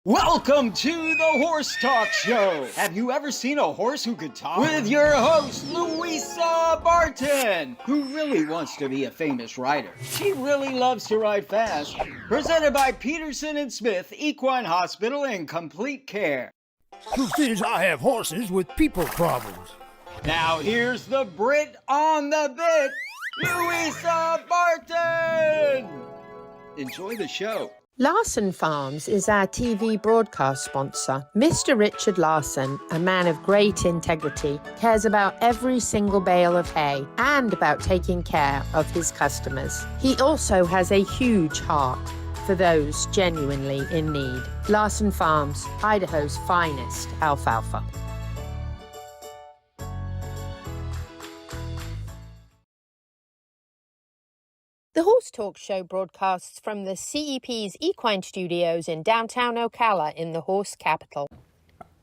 Welcome to the Horse Talk Show. Have you ever seen a horse who could talk? With your host, Louisa Barton, who really wants to be a famous rider. She really loves to ride fast. Presented by Peterson and Smith Equine Hospital and Complete Care. Truth is, I have horses with people problems. Now here's the Brit on the bit, Louisa Barton. Enjoy the show. Larson Farms is our TV broadcast sponsor. Mr. Richard Larson, a man of great integrity, cares about every single bale of hay and about taking care of his customers. He also has a huge heart for those genuinely in need. Larson Farms, Idaho's finest alfalfa. The Horse Talk Show broadcasts from the CEP's Equine Studios in downtown Ocala in the horse capital.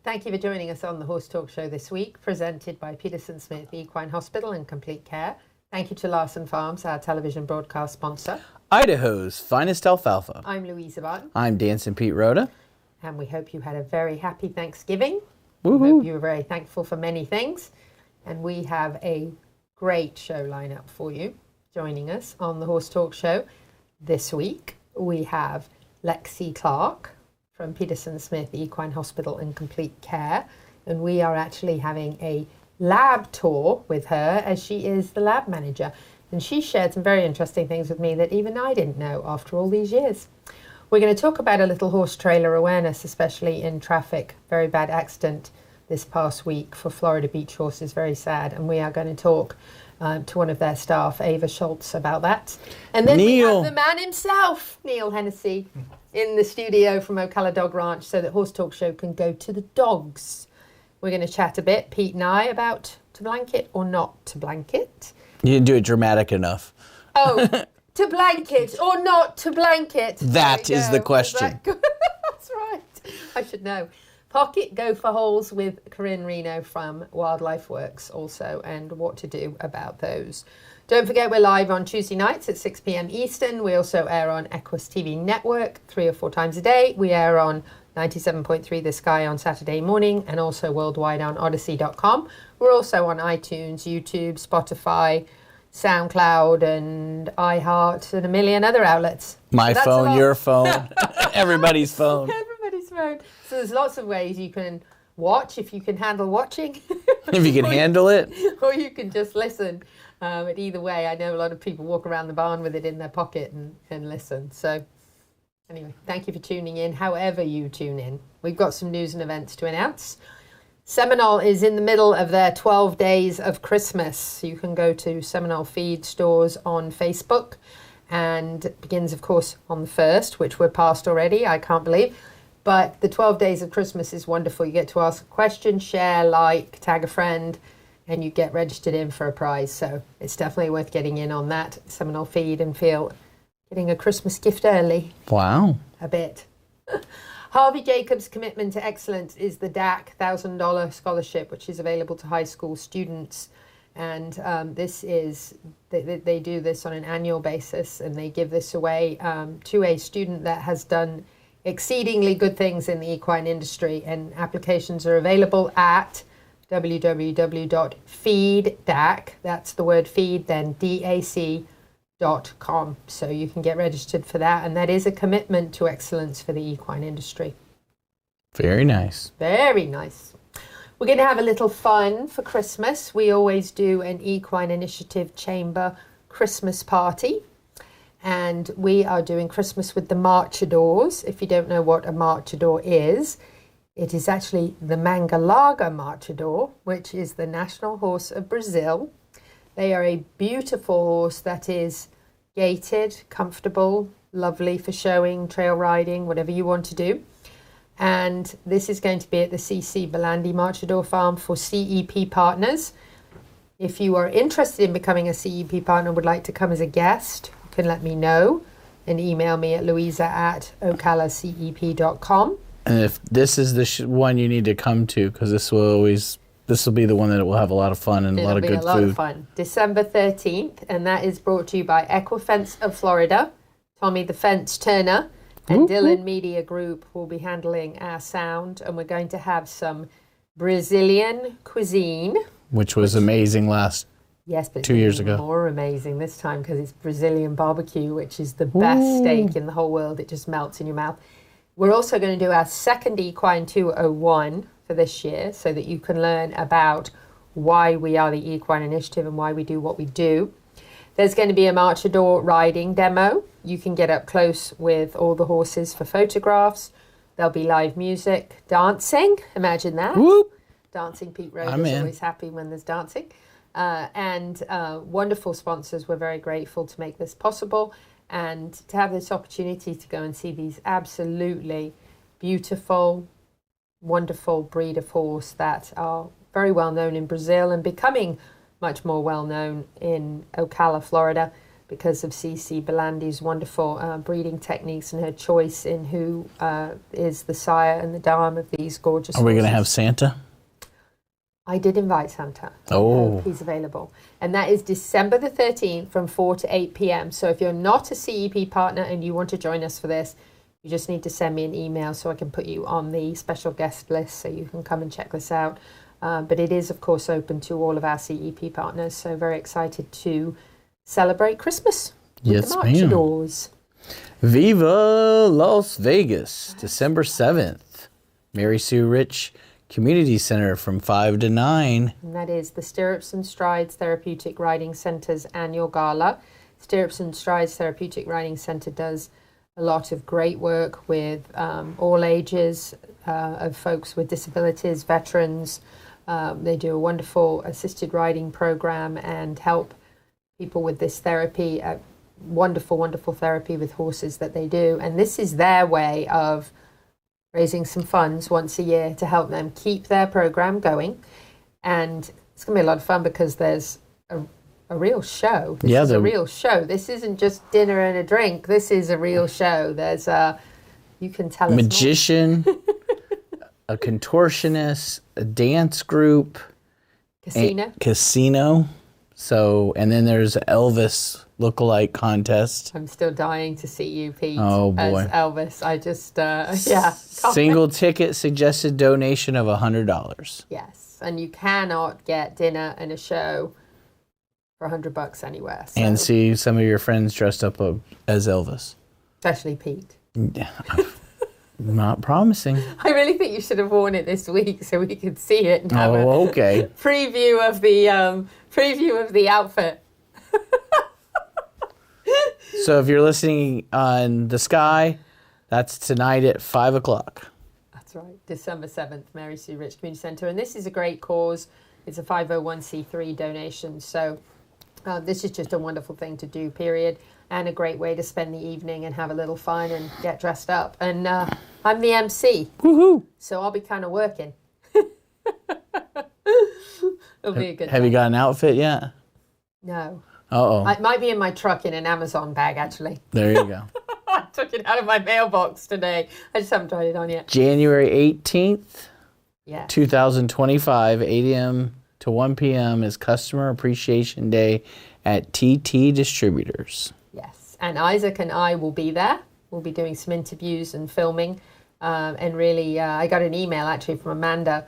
Thank you for joining us on the Horse Talk Show this week, presented by Peterson Smith Equine Hospital and Complete Care. Thank you to Larson Farms, our television broadcast sponsor. Idaho's finest alfalfa. I'm Louisa Barton. I'm Dancing Pete Rhoda. And we hope you had a very happy Thanksgiving. Woohoo. We hope you were very thankful for many things. And we have a great show lineup for you. Joining us on the Horse Talk Show this week, we have Lexie Clark from Peterson Smith Equine Hospital and Complete Care. And we are actually having a lab tour with her as she is the lab manager. And she shared some very interesting things with me that even I didn't know after all these years. We're going to talk about a little horse trailer awareness, especially in traffic. Very bad accident this past week for Florida beach horses, very sad. And we are going to talk to one of their staff, Ava Schultz, about that. And then Neil. We have the man himself, Neil Hennessy, in the studio from Ocala Dog Ranch so that Horse Talk Show can go to the dogs. We're going to chat a bit, Pete and I, about to blanket or not to blanket. You didn't do it dramatic enough. Oh, to blanket or not to blanket. That is the question. That's right. I should know. Pocket gopher holes with Corinne Reno from Wildlife Works also, and what to do about those. Don't forget we're live on Tuesday nights at 6 p.m. Eastern. We also air on Equus TV Network 3 or 4 times a day. We air on 97.3 The Sky on Saturday morning and also worldwide on odyssey.com. We're also on iTunes, YouTube, Spotify, SoundCloud and iHeart and a million other outlets. My phone, your phone, everybody's phone. Everybody's phone. So there's lots of ways you can watch if you can handle watching. If you can handle it. Or you can just listen. But either way, I know a lot of people walk around the barn with it in their pocket and listen. So anyway, thank you for tuning in, however you tune in. We've got some news and events to announce. Seminole is in the middle of their 12 days of Christmas. You can go to Seminole Feed Stores on Facebook, and it begins, of course, on the 1st, which we're past already, I can't believe. But the 12 days of Christmas is wonderful. You get to ask a question, share, like, tag a friend, and you get registered in for a prize. So it's definitely worth getting in on that Seminole Feed and feel getting a Christmas gift early. Wow. A bit. Harvey Jacobs' Commitment to Excellence is the DAC $1,000 scholarship, which is available to high school students. And this is, they do this on an annual basis, and they give this away to a student that has done exceedingly good things in the equine industry. And applications are available at www.feeddac, that's the word feed, then DAC.com. So you can get registered for that, and that is a commitment to excellence for the equine industry. Very nice. Very nice. We're going to have a little fun for Christmas. We always do an Equine Initiative Chamber Christmas party, and we are doing Christmas with the Marchadors. If you don't know what a Marchador is, it is actually the Mangalaga Marchador, which is the national horse of Brazil. They are a beautiful horse that is gaited, comfortable, lovely for showing, trail riding, whatever you want to do. And this is going to be at the CC Belandi Marchador Farm for CEP partners. If you are interested in becoming a CEP partner and would like to come as a guest, you can let me know and email me at louisa@ocalacep.com. And if this is the one you need to come to, because this will be the one that will have a lot of fun and a lot of good food. It'll be a lot of fun. December 13th, and that is brought to you by Equifence of Florida, Tommy the Fence Turner, And Dylan Media Group will be handling our sound, and we're going to have some Brazilian cuisine. Which was amazing Yes, but 2 years ago. More amazing this time because it's Brazilian barbecue, which is the best steak in the whole world. It just melts in your mouth. We're also going to do our second Equine 201 for this year so that you can learn about why we are the Equine Initiative and why we do what we do. There's going to be a marchador riding demo. You can get up close with all the horses for photographs. There'll be live music, dancing. Imagine that. Whoop. Dancing. Pete Road is always happy when there's dancing. And wonderful sponsors. We're very grateful to make this possible and to have this opportunity to go and see these absolutely beautiful, wonderful breed of horse that are very well known in Brazil and becoming much more well known in Ocala, Florida, because of Cici Belandi's wonderful breeding techniques and her choice in who is the sire and the dam of these gorgeous horses. Are we going to have Santa? I did invite Santa. Oh. He's available. And that is December the 13th from 4 to 8 p.m. So if you're not a CEP partner and you want to join us for this, you just need to send me an email so I can put you on the special guest list so you can come and check this out. But it is, of course, open to all of our CEP partners. So very excited to celebrate Christmas with the marchadors. Viva Las Vegas, December 7th. Mary Sue Rich Community Center from 5 to 9. And that is the Stirrups and Strides Therapeutic Riding Center's annual gala. Stirrups and Strides Therapeutic Riding Center does a lot of great work with all ages of folks with disabilities, veterans. They do a wonderful assisted riding program and help people with this therapy, wonderful, wonderful therapy with horses that they do. And this is their way of raising some funds once a year to help them keep their program going. And it's going to be a lot of fun because there's a real show. This is a real show. This isn't just dinner and a drink. This is a real show. There's you can tell us magician, a contortionist, a dance group, casino. So, and then there's Elvis lookalike contest. I'm still dying to see you, Pete. Oh boy, as Elvis. I just Single ticket suggested donation of $100. Yes, and you cannot get dinner and a show for $100 anywhere. So. And see some of your friends dressed up as Elvis. Especially Pete. Not promising. I really think you should have worn it this week so we could see it and have okay. preview of the outfit. So if you're listening on the Sky, that's tonight at 5 o'clock. That's right, December 7th, Mary Sue Rich Community Centre. And this is a great cause. It's a 501c3 donation. So this is just a wonderful thing to do, period. And a great way to spend the evening and have a little fun and get dressed up. And I'm the MC. Woohoo! So I'll be kind of working. It'll be a good Have you got an outfit yet? No. Uh-oh. It might be in my truck in an Amazon bag, actually. There you go. I took it out of my mailbox today. I just haven't tried it on yet. January 18th, yeah. 2025, 8 a.m. to 1 p.m. is Customer Appreciation Day at TT Distributors. Yes, and Isaac and I will be there. We'll be doing some interviews and filming. And really, I got an email actually from Amanda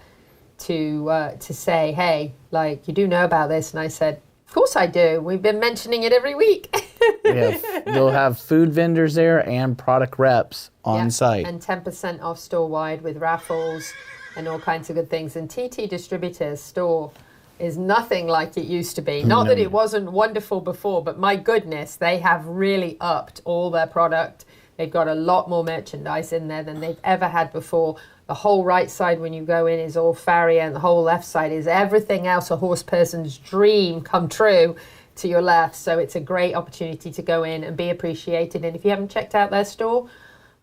to say, hey, like, you do know about this? And I said, of course I do. We've been mentioning it every week. They'll have food vendors there and product reps on site. And 10% off store-wide with raffles and all kinds of good things. And TT Distributors store is nothing like it used to be. Not that it wasn't wonderful before, but my goodness, they have really upped all their product. They've got a lot more merchandise in there than they've ever had before. The whole right side when you go in is all farrier, and the whole left side is everything else a horse person's dream come true to your left. So it's a great opportunity to go in and be appreciated. And if you haven't checked out their store,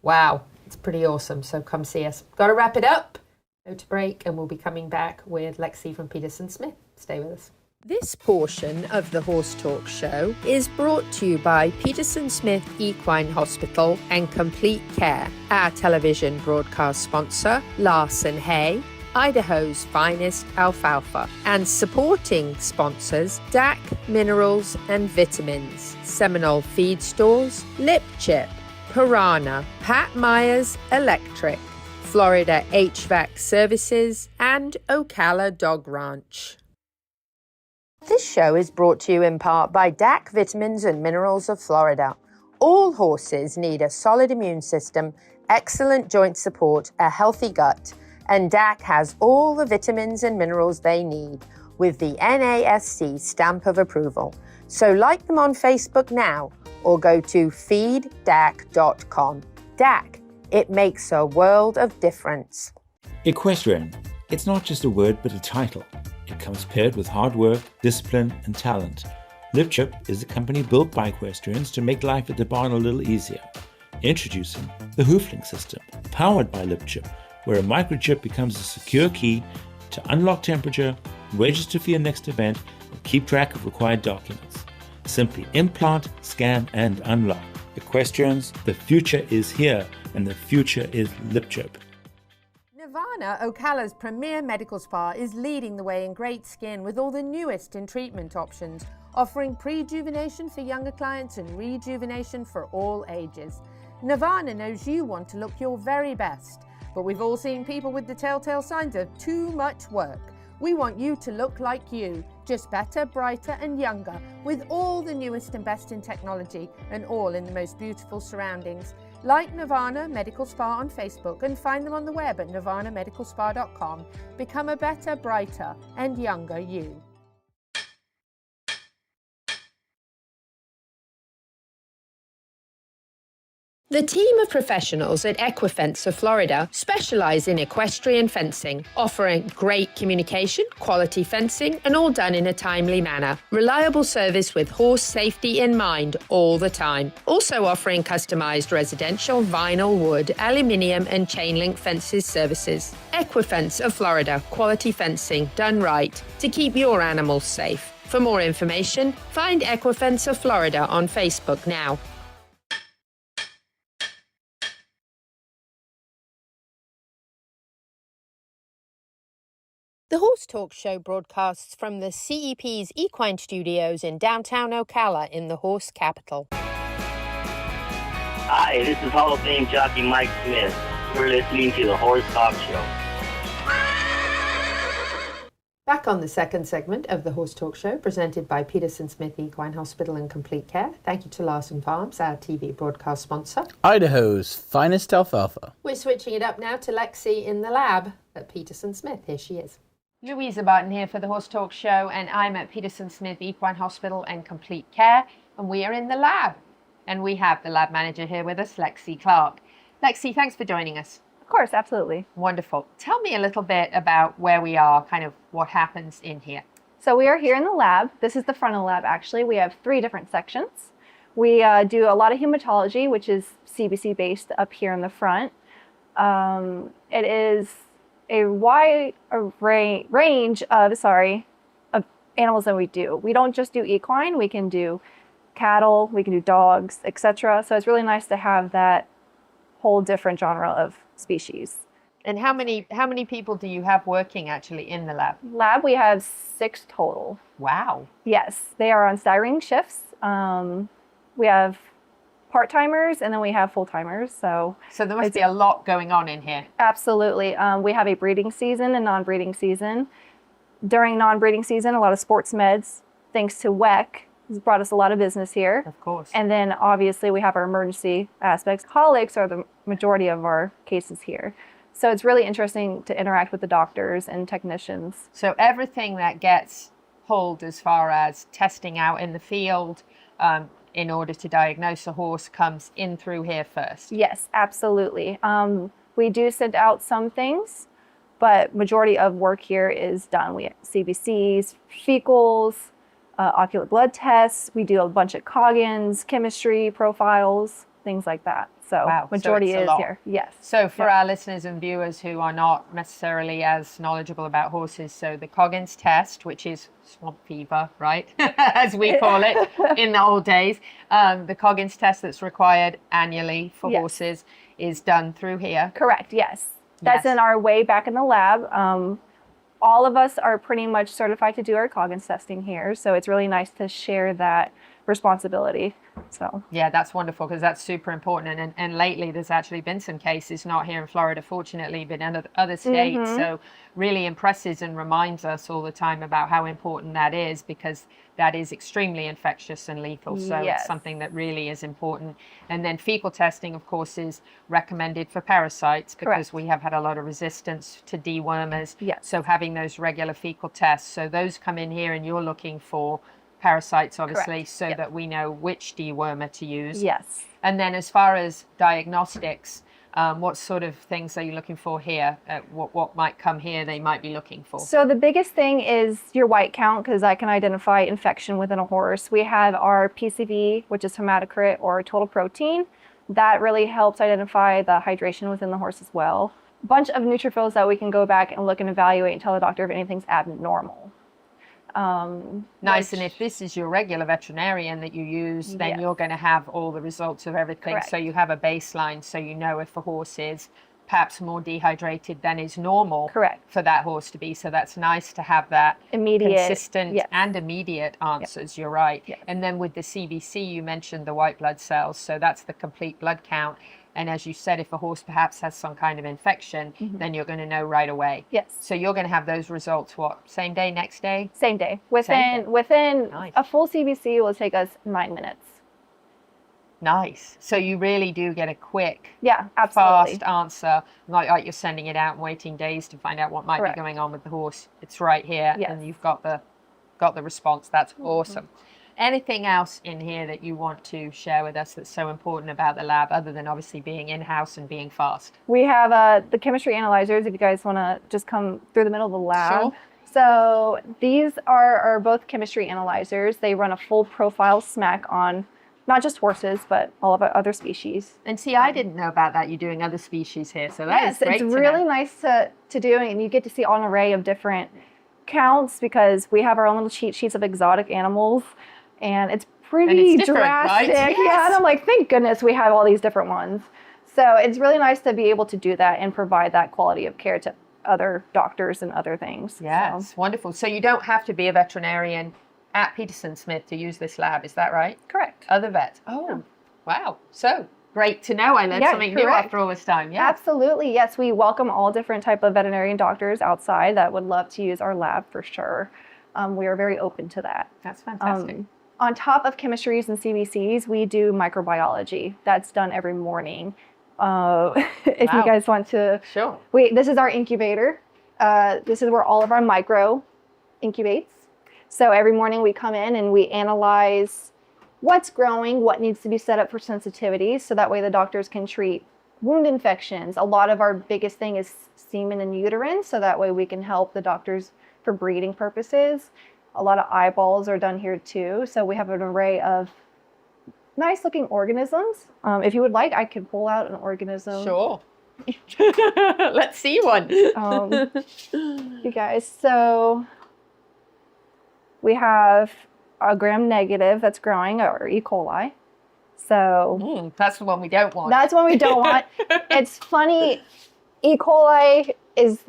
wow, it's pretty awesome. So come see us. Got to wrap it up. Go to break, and we'll be coming back with Lexie from Peterson Smith. Stay with us. This portion of the Horse Talk Show is brought to you by Peterson Smith Equine Hospital and Complete Care, our television broadcast sponsor, Larson Hay, Idaho's finest alfalfa, and supporting sponsors, DAC Minerals and Vitamins, Seminole Feed Stores, Lip Chip, Piranha, Pat Myers Electric, Florida HVAC Services, and Ocala Dog Ranch. This show is brought to you in part by DAC Vitamins and Minerals of Florida. All horses need a solid immune system, excellent joint support, a healthy gut, and DAC has all the vitamins and minerals they need with the NASC stamp of approval. So like them on Facebook now or go to feeddac.com. DAC, it makes a world of difference. Equestrian. It's not just a word but a title. It comes paired with hard work, discipline, and talent. LipChip is a company built by equestrians to make life at the barn a little easier. Introducing the Hoofling system, powered by LipChip, where a microchip becomes a secure key to unlock temperature, register for your next event, and keep track of required documents. Simply implant, scan, and unlock. Equestrians, the future is here, and the future is LipChip. Nirvana, Ocala's premier medical spa, is leading the way in great skin with all the newest in treatment options, offering prejuvenation for younger clients and rejuvenation for all ages. Nirvana knows you want to look your very best, but we've all seen people with the telltale signs of too much work. We want you to look like you, just better, brighter and younger, with all the newest and best in technology and all in the most beautiful surroundings. Like Nirvana Medical Spa on Facebook and find them on the web at nirvanamedicalspa.com. Become a better, brighter and younger you. The team of professionals at Equifence of Florida specialize in equestrian fencing, offering great communication, quality fencing, and all done in a timely manner. Reliable service with horse safety in mind all the time. Also offering customized residential, vinyl, wood, aluminium, and chain link fences services. Equifence of Florida, quality fencing done right to keep your animals safe. For more information, find Equifence of Florida on Facebook now. The Horse Talk Show broadcasts from the CEP's Equine Studios in downtown Ocala in the horse capital. Hi, this is Hall of Fame jockey Mike Smith. We're listening to the Horse Talk Show. Back on the second segment of the Horse Talk Show, presented by Peterson Smith Equine Hospital and Complete Care. Thank you to Larson Farms, our TV broadcast sponsor. Idaho's finest alfalfa. We're switching it up now to Lexie in the lab at Peterson Smith. Here she is. Louisa Barton here for the Horse Talk Show, and I'm at Peterson Smith Equine Hospital and Complete Care, and we are in the lab. And we have the lab manager here with us, Lexie Clark. Lexie, thanks for joining us. Of course, absolutely. Wonderful. Tell me a little bit about where we are, kind of what happens in here. So we are here in the lab. This is the front of the lab, actually. We have 3 different sections. We do a lot of hematology, which is CBC based up here in the front. It is a wide range of animals that we do. We don't just do equine. We can do cattle, we can do dogs, etc. So it's really nice to have that whole different genre of species. And how many people do you have working actually in the lab? Lab, we have 6 total. Wow. Yes, they are on staggering shifts. We have part-timers and then we have full-timers. So there must be a lot going on in here. Absolutely. We have a breeding season and non-breeding season. During non-breeding season, a lot of sports meds, thanks to WEC, has brought us a lot of business here. Of course. And then obviously we have our emergency aspects. Colics are the majority of our cases here. So it's really interesting to interact with the doctors and technicians. So everything that gets pulled as far as testing out in the field, in order to diagnose a horse, comes in through here first? Yes, absolutely. We do send out some things, but majority of work here is done. We have CBCs, fecals, ocular blood tests. We do a bunch of Coggins, chemistry profiles, things like that. So wow. Majority so is here. Yes. So for our listeners and viewers who are not necessarily as knowledgeable about horses, so the Coggins test, which is swamp fever, right, as we call it in the old days, the Coggins test that's required annually for horses is done through here. Correct. Yes. That's in our way back in the lab. All of us are pretty much certified to do our Coggins testing here, so it's really nice to share that responsibility. So yeah, that's wonderful, because that's super important. And lately there's actually been some cases, not here in Florida, fortunately, but in other states. So really impresses and reminds us all the time about how important that is, because that is extremely infectious and lethal. So it's something that really is important. And then fecal testing, of course, is recommended for parasites, because we have had a lot of resistance to dewormers. So having those regular fecal tests, so those come in here and you're looking for parasites, obviously, so that we know which dewormer to use. And then as far as diagnostics, what sort of things are you looking for here? What might come here they might be looking for? So the biggest thing is your white count, because I can identify infection within a horse. We have our PCV, which is hematocrit or total protein. That really helps identify the hydration within the horse as well. A bunch of neutrophils that we can go back and look and evaluate and tell the doctor if anything's abnormal. Nice. And if this is your regular veterinarian that you use, then you're going to have all the results of everything. So you have a baseline, so you know if a horse is perhaps more dehydrated than is normal for that horse to be. So that's nice to have that immediate, consistent and immediate answers. You're right. And then with the CBC, you mentioned the white blood cells. So that's the complete blood count. And as you said, if a horse perhaps has some kind of infection, then you're going to know right away. So you're going to have those results, what, same day, next day? Same day. Within a full CBC will take us 9 minutes. Nice. So you really do get a quick, absolutely, fast answer, not like you're sending it out and waiting days to find out what might be going on with the horse. It's right here, and you've got the response. That's awesome. Anything else in here that you want to share with us that's so important about the lab, other than obviously being in-house and being fast? We have the chemistry analyzers, if you guys want to just come through the middle of the lab. So these are both chemistry analyzers. They run a full profile smack on not just horses, but all of our other species. And see, I didn't know about that. You're doing other species here, so that is great. It's really nice to do, and you get to see an array of different counts, because we have our own little cheat sheets of exotic animals. And it's pretty drastic. Right? Yeah, and I'm like, thank goodness we have all these different ones. So it's really nice to be able to do that and provide that quality of care to other doctors and other things. Yes, wonderful. So you don't have to be a veterinarian at Peterson Smith to use this lab, is that right? Correct. Other vets. Oh, wow. So great to know. I learned something new after all this time. Yeah. Absolutely. Yes, we welcome all different type of veterinarian doctors outside that would love to use our lab for sure. We are very open to that. That's fantastic. On top of chemistries and CBCs, we do microbiology. That's done every morning. If you guys want to. Sure. This is our incubator. This is where all of our micro incubates. So every morning we come in and we analyze what's growing, what needs to be set up for sensitivity, so that way the doctors can treat wound infections. A lot of our biggest thing is semen and uterine, so that way we can help the doctors for breeding purposes. A lot of eyeballs are done here too. So we have an array of nice looking organisms. If you would like, I could pull out an organism. Sure. Let's see one. You guys, so we have a gram-negative that's growing, or E. coli. So that's the one we don't want. That's one we don't want. It's funny, E. coli is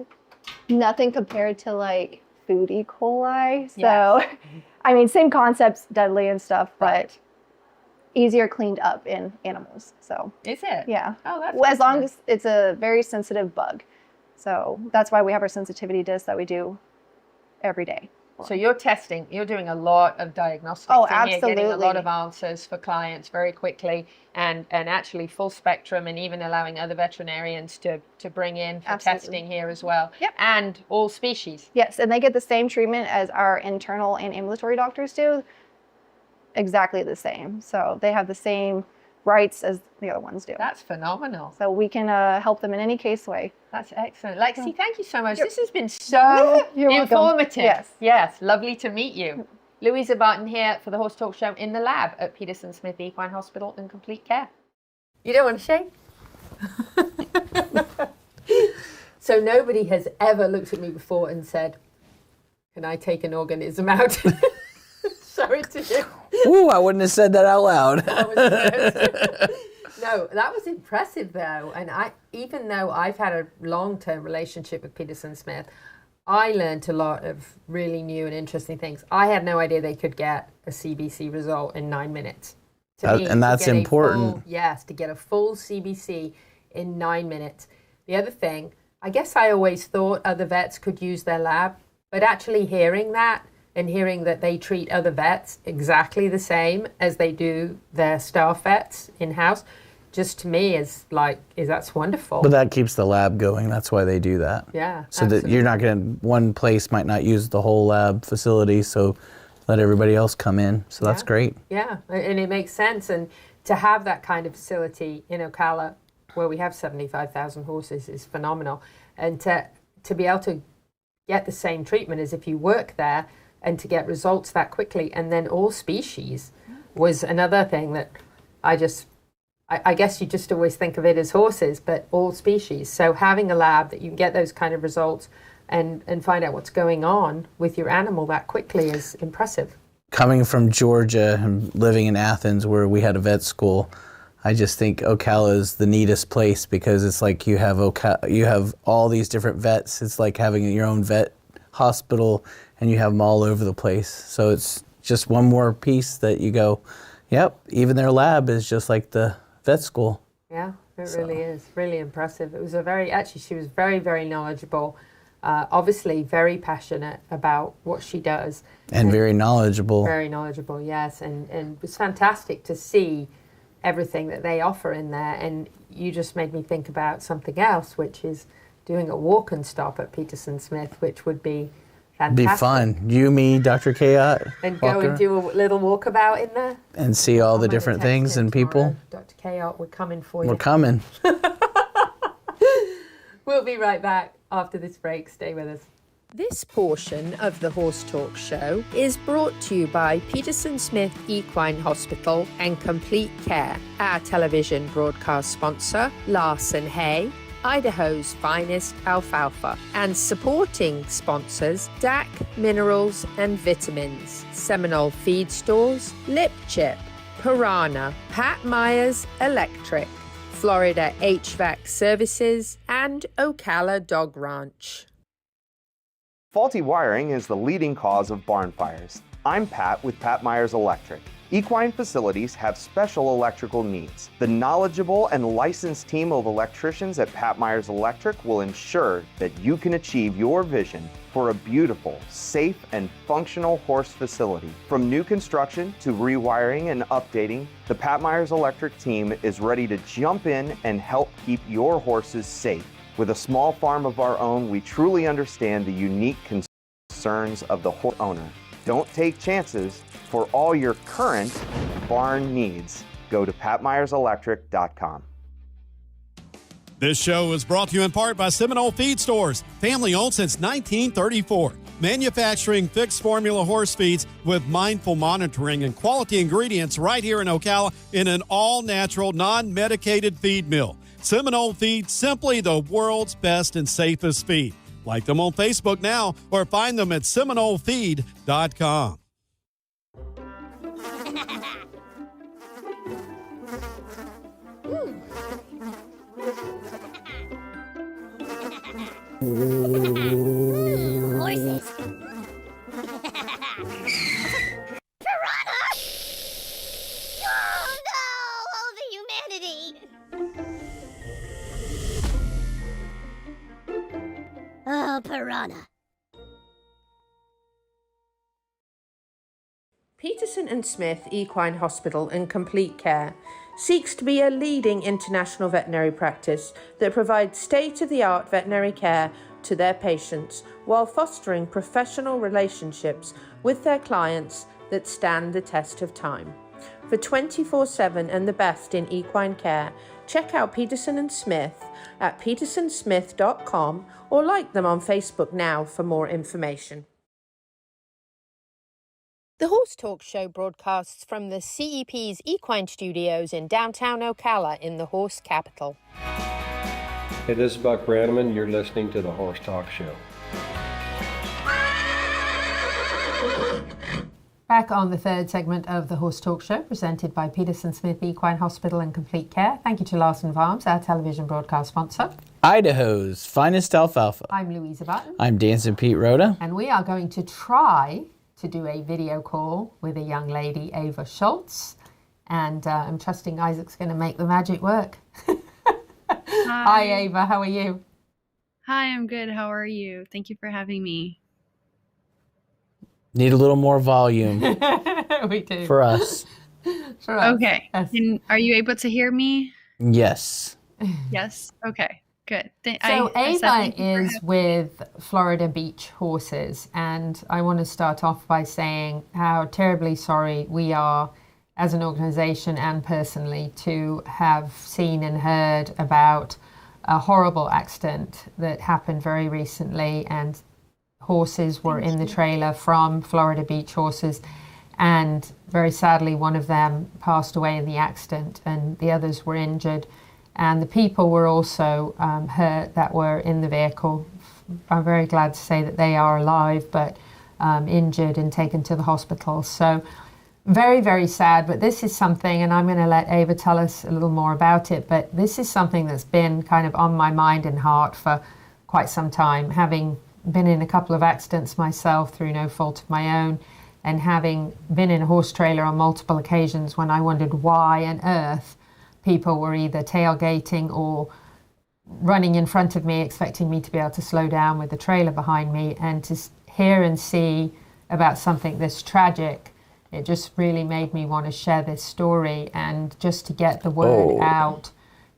nothing compared to like food E. coli. So, I mean, same concepts, deadly and stuff, but easier cleaned up in animals. So is it? Yeah. Oh, that's as long as it's a very sensitive bug. So that's why we have our sensitivity disc that we do every day. So you're testing, you're doing a lot of diagnostics. Oh, and absolutely. You're getting a lot of answers for clients very quickly, and actually full spectrum, and even allowing other veterinarians to bring in for testing here as well. Yep. And all species. Yes, and they get the same treatment as our internal and ambulatory doctors do. Exactly the same. So they have the same rights as the other ones do. That's phenomenal. So we can help them in any case way. That's excellent. Lexie, thank you so much. This has been so informative. Yes, lovely to meet you. Louisa Barton here for the Horse Talk Show in the lab at Peterson Smith Equine Hospital and Complete Care. You don't want to shake? So nobody has ever looked at me before and said, can I take an organism out? Sorry to you. Ooh, I wouldn't have said that out loud. No, that was impressive though. And even though I've had a long-term relationship with Peterson Smith, I learned a lot of really new and interesting things. I had no idea they could get a CBC result in 9 minutes. And that's important. Yes, to get a full CBC in 9 minutes. The other thing, I guess I always thought other vets could use their lab, but actually hearing that and hearing that they treat other vets exactly the same as they do their staff vets in-house, just to me that's wonderful. But that keeps the lab going. That's why they do that. Yeah. So absolutely. That you're not going to, one place might not use the whole lab facility, so let everybody else come in. So that's great. Yeah, and it makes sense. And to have that kind of facility in Ocala, where we have 75,000 horses, is phenomenal. And to be able to get the same treatment as if you work there and to get results that quickly, and then all species was another thing that I guess you just always think of it as horses, but all species. So having a lab that you can get those kind of results and find out what's going on with your animal that quickly is impressive. Coming from Georgia and living in Athens where we had a vet school, I just think Ocala is the neatest place because it's like you have all these different vets. It's like having your own vet hospital and you have them all over the place. So it's just one more piece that you go, yep, even their lab is just like the vet school. Yeah, it really is. Really impressive. It was she was very, very knowledgeable, obviously very passionate about what she does. And very knowledgeable. Very knowledgeable, yes. And it was fantastic to see everything that they offer in there. And you just made me think about something else, which is doing a walk and stop at Peterson Smith, which would be fantastic. Be fun. You, me, Dr. Chaot. And go and do a little walkabout in there. And see all the different things and people. Dr. Chaot, we're coming for you. We're coming. We'll be right back after this break. Stay with us. This portion of the Horse Talk Show is brought to you by Peterson Smith Equine Hospital and Complete Care. Our television broadcast sponsor, Larson Hay, Idaho's finest alfalfa, and supporting sponsors DAC Minerals and Vitamins, Seminole Feed Stores, Lip Chip, Piranha, Pat Myers Electric, Florida HVAC Services, and Ocala Dog Ranch. Faulty wiring is the leading cause of barn fires. I'm Pat with Pat Myers Electric. Equine facilities have special electrical needs. The knowledgeable and licensed team of electricians at Pat Myers Electric will ensure that you can achieve your vision for a beautiful, safe, and functional horse facility. From new construction to rewiring and updating, the Pat Myers Electric team is ready to jump in and help keep your horses safe. With a small farm of our own, we truly understand the unique concerns of the horse owner. Don't take chances. For all your current barn needs, go to patmyerselectric.com. This show is brought to you in part by Seminole Feed Stores, family owned since 1934. Manufacturing fixed formula horse feeds with mindful monitoring and quality ingredients right here in Ocala in an all-natural, non-medicated feed mill. Seminole Feed, simply the world's best and safest feed. Like them on Facebook now or find them at seminolefeed.com. Horses. Piranha! Oh no! Oh, the humanity! Oh, piranha. Peterson and Smith Equine Hospital and Complete Care seeks to be a leading international veterinary practice that provides state-of-the-art veterinary care to their patients while fostering professional relationships with their clients that stand the test of time. For 24/7 and the best in equine care, check out Peterson and Smith at petersonsmith.com or like them on Facebook now for more information. The Horse Talk Show broadcasts from the CEP's Equine Studios in downtown Ocala in the horse capital. Hey, this is Buck Brannaman. You're listening to the Horse Talk Show. Back on the third segment of the Horse Talk Show, presented by Peterson Smith Equine Hospital and Complete Care. Thank you to Larson Farms, our television broadcast sponsor. Idaho's finest alfalfa. I'm Louisa Barton. I'm Dancing Pete Rhoda. And we are going to try to do a video call with a young lady, Ava Schultz. And I'm trusting Isaac's going to make the magic work. Hi, Ava. How are you? Hi, I'm good. How are you? Thank you for having me. Need a little more volume. We do. For us. For us. Okay. Yes. Are you able to hear me? Yes. Yes. Okay. Good. So Ava is with Florida Beach Horses, and I want to start off by saying how terribly sorry we are as an organization and personally to have seen and heard about a horrible accident that happened very recently, and horses were in the trailer from Florida Beach Horses, and very sadly one of them passed away in the accident and the others were injured, and the people were also hurt that were in the vehicle. I'm very glad to say that they are alive, but injured and taken to the hospital. So very, very sad, but this is something, and I'm going to let Ava tell us a little more about it, but this is something that's been kind of on my mind and heart for quite some time, having been in a couple of accidents myself through no fault of my own, and having been in a horse trailer on multiple occasions when I wondered why on earth people were either tailgating or running in front of me expecting me to be able to slow down with the trailer behind me. And to hear and see about something this tragic, it just really made me want to share this story, and just to get the word out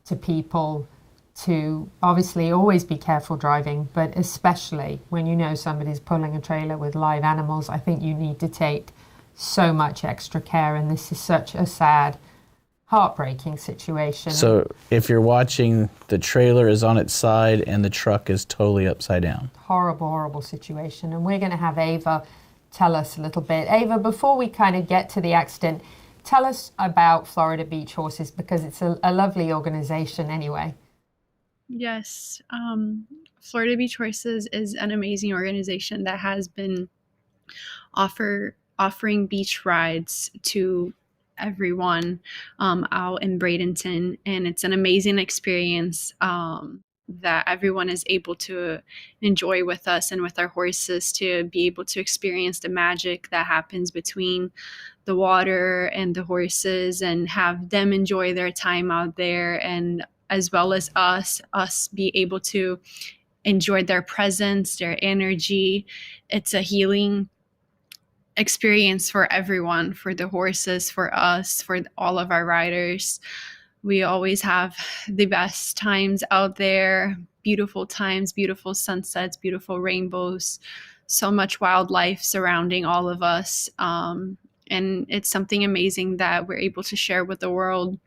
to people to obviously always be careful driving, but especially when you know somebody's pulling a trailer with live animals, I think you need to take so much extra care, and this is such a sad, heartbreaking situation. So if you're watching, the trailer is on its side and the truck is totally upside down. Horrible, horrible situation. And we're going to have Ava tell us a little bit. Ava, before we kind of get to the accident, tell us about Florida Beach Horses, because it's a lovely organization anyway. Yes. Florida Beach Horses is an amazing organization that has been offering beach rides to everyone out in Bradenton, and it's an amazing experience that everyone is able to enjoy with us and with our horses, to be able to experience the magic that happens between the water and the horses, and have them enjoy their time out there, and as well as us be able to enjoy their presence, their energy. It's a healing experience for everyone, for the horses, for us, for all of our riders. We always have the best times out there, beautiful times, beautiful sunsets, beautiful rainbows, so much wildlife surrounding all of us. And it's something amazing that we're able to share with the world.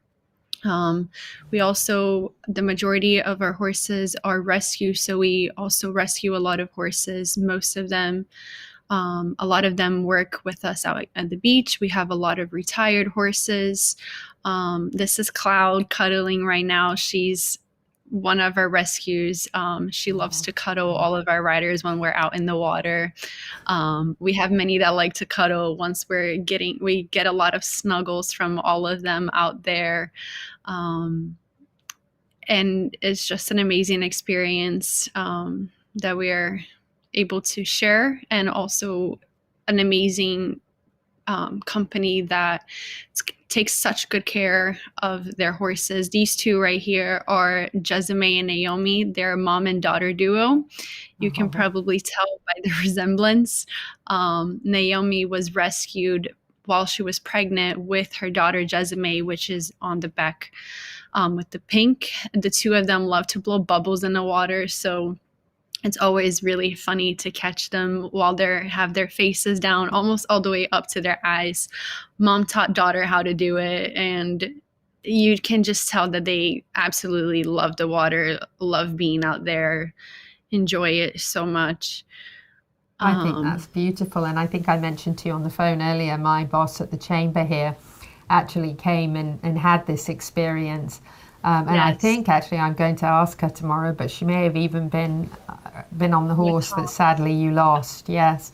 We also, the majority of our horses are rescue, so we also rescue a lot of horses. Most of them, a lot of them work with us out at the beach. We have a lot of retired horses. This is Cloud cuddling right now. She's one of our rescues. She loves to cuddle all of our riders when we're out in the water. We have many that like to cuddle once we get a lot of snuggles from all of them out there. And it's just an amazing experience that we are able to share, and also an amazing company that takes such good care of their horses. These two right here are Jezime and Naomi. They're a mom and daughter duo. You can probably tell by the resemblance. Naomi was rescued while she was pregnant with her daughter Jezime, which is on the back with the pink. The two of them love to blow bubbles in the water, so it's always really funny to catch them while they have their faces down almost all the way up to their eyes. Mom taught daughter how to do it, and you can just tell that they absolutely love the water, love being out there, enjoy it so much. I think that's beautiful. And I think I mentioned to you on the phone earlier, my boss at the chamber here actually came and had this experience. And yes. I think actually I'm going to ask her tomorrow, but she may have even been on the horse that sadly you lost. Yes.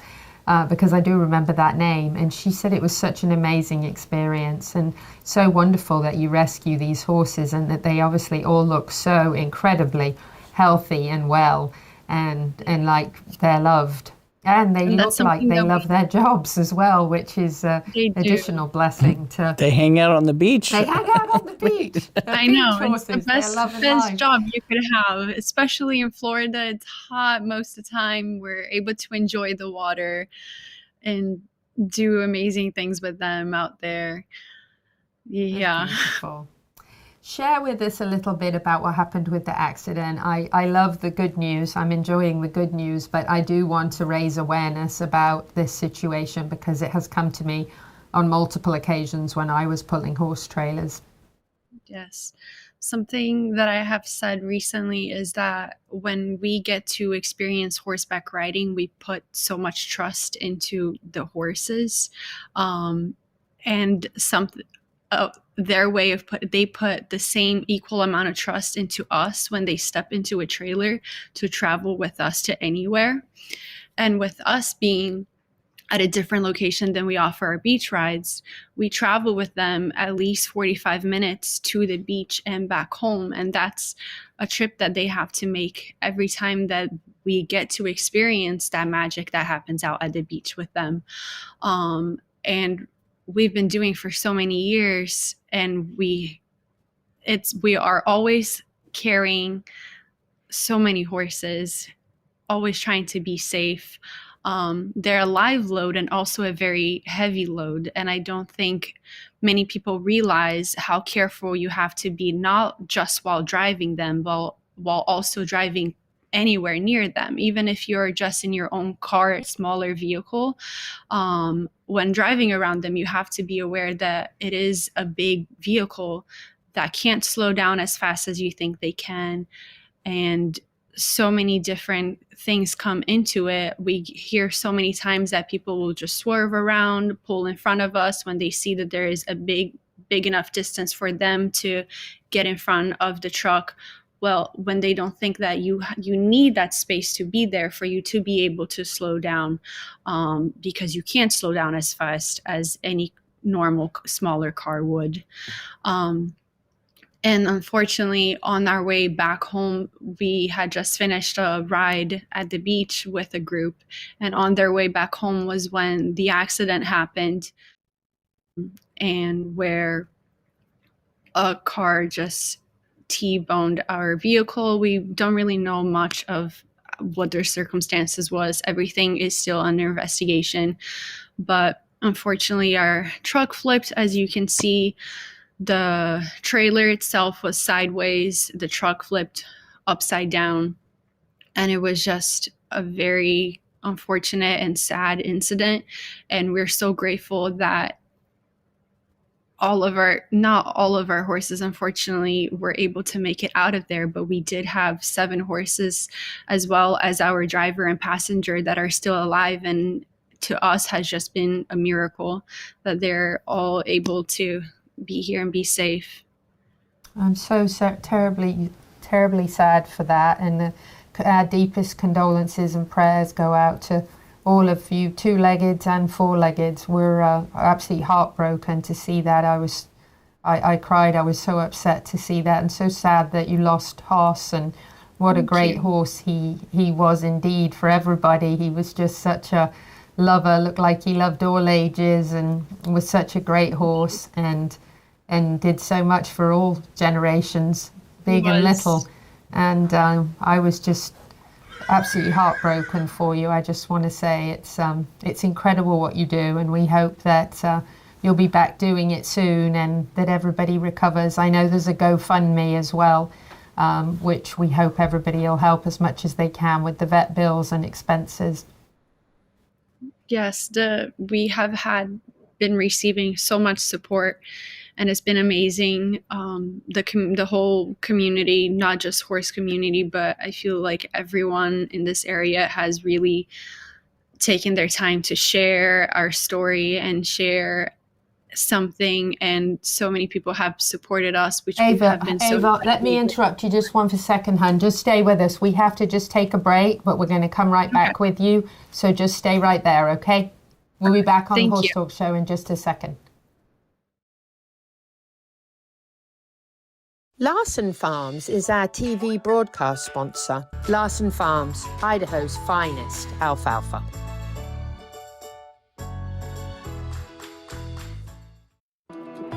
because I do remember that name. And she said it was such an amazing experience and so wonderful that you rescue these horses and that they obviously all look so incredibly healthy and well and like they're loved. And they look like they love their jobs as well, which is an additional blessing to... They hang out on the beach. They hang out on the beach. I know. It's the best job you could have, especially in Florida. It's hot most of the time. We're able to enjoy the water and do amazing things with them out there. Yeah. Share with us a little bit about what happened with the accident. I love the good news. I'm enjoying the good news, but I do want to raise awareness about this situation because it has come to me on multiple occasions when I was pulling horse trailers. Yes. Something that I have said recently is that when we get to experience horseback riding, we put so much trust into the horses, and their way of they put the same equal amount of trust into us when they step into a trailer to travel with us to anywhere. And with us being at a different location than we offer our beach rides, we travel with them at least 45 minutes to the beach and back home. And that's a trip that they have to make every time that we get to experience that magic that happens out at the beach with them. And we've been doing for so many years, and we are always carrying so many horses, always trying to be safe. They're a live load and also a very heavy load. And I don't think many people realize how careful you have to be, not just while driving them, but while also driving anywhere near them. Even if you're just in your own car, a smaller vehicle, when driving around them, you have to be aware that it is a big vehicle that can't slow down as fast as you think they can. And so many different things come into it. We hear so many times that people will just swerve around, pull in front of us when they see that there is a big enough distance for them to get in front of the truck. Well, when they don't think that you need that space to be there for you to be able to slow down, because you can't slow down as fast as any normal smaller car would. And unfortunately, on our way back home, we had just finished a ride at the beach with a group. And on their way back home was when the accident happened, and where a car just T-boned our vehicle. We don't really know much of what their circumstances was. Everything is still under investigation. But unfortunately, our truck flipped. As you can see, the trailer itself was sideways. The truck flipped upside down. And it was just a very unfortunate and sad incident. And we're so grateful that not all of our horses, unfortunately, were able to make it out of there, but we did have 7 horses, as well as our driver and passenger, that are still alive, and to us has just been a miracle that they're all able to be here and be safe. I'm so terribly sad for that, and our deepest condolences and prayers go out to all of you, 2-leggeds and 4-leggeds. We're absolutely heartbroken to see that. I cried. I was so upset to see that, and so sad that you lost Hoss. And what a great horse he was indeed for everybody. He was just such a lover. Looked like he loved all ages, and was such a great horse, and did so much for all generations, big and little. And I was just absolutely heartbroken for you. I just want to say it's incredible what you do, and we hope that you'll be back doing it soon and that everybody recovers. I know there's a GoFundMe as well, which we hope everybody will help as much as they can with the vet bills and expenses. Yes, we have been receiving so much support, and it's been amazing. The whole community, not just horse community, but I feel like everyone in this area has really taken their time to share our story and share something, and so many people have supported us, which we Ava, have been so let me interrupt you just one second, hon. Just stay with us. We have to just take a break, but we're going to come right back with you. So just stay right there, okay? We'll be back on the Horse Talk Show in just a second. Larson Farms is our TV broadcast sponsor. Larson Farms, Idaho's finest alfalfa.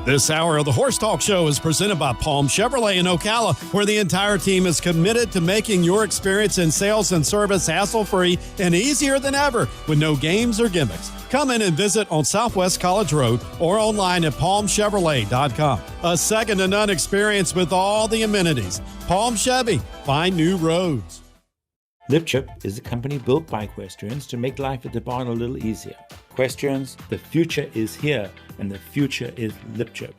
This hour of the Horse Talk Show is presented by Palm Chevrolet in Ocala, where the entire team is committed to making your experience in sales and service hassle-free and easier than ever with no games or gimmicks. Come in and visit on Southwest College Road or online at palmchevrolet.com. A second-to-none experience with all the amenities. Palm Chevy, find new roads. Lipchip is a company built by equestrians to make life at the barn a little easier. Equestrians, the future is here, and the future is Lipchip.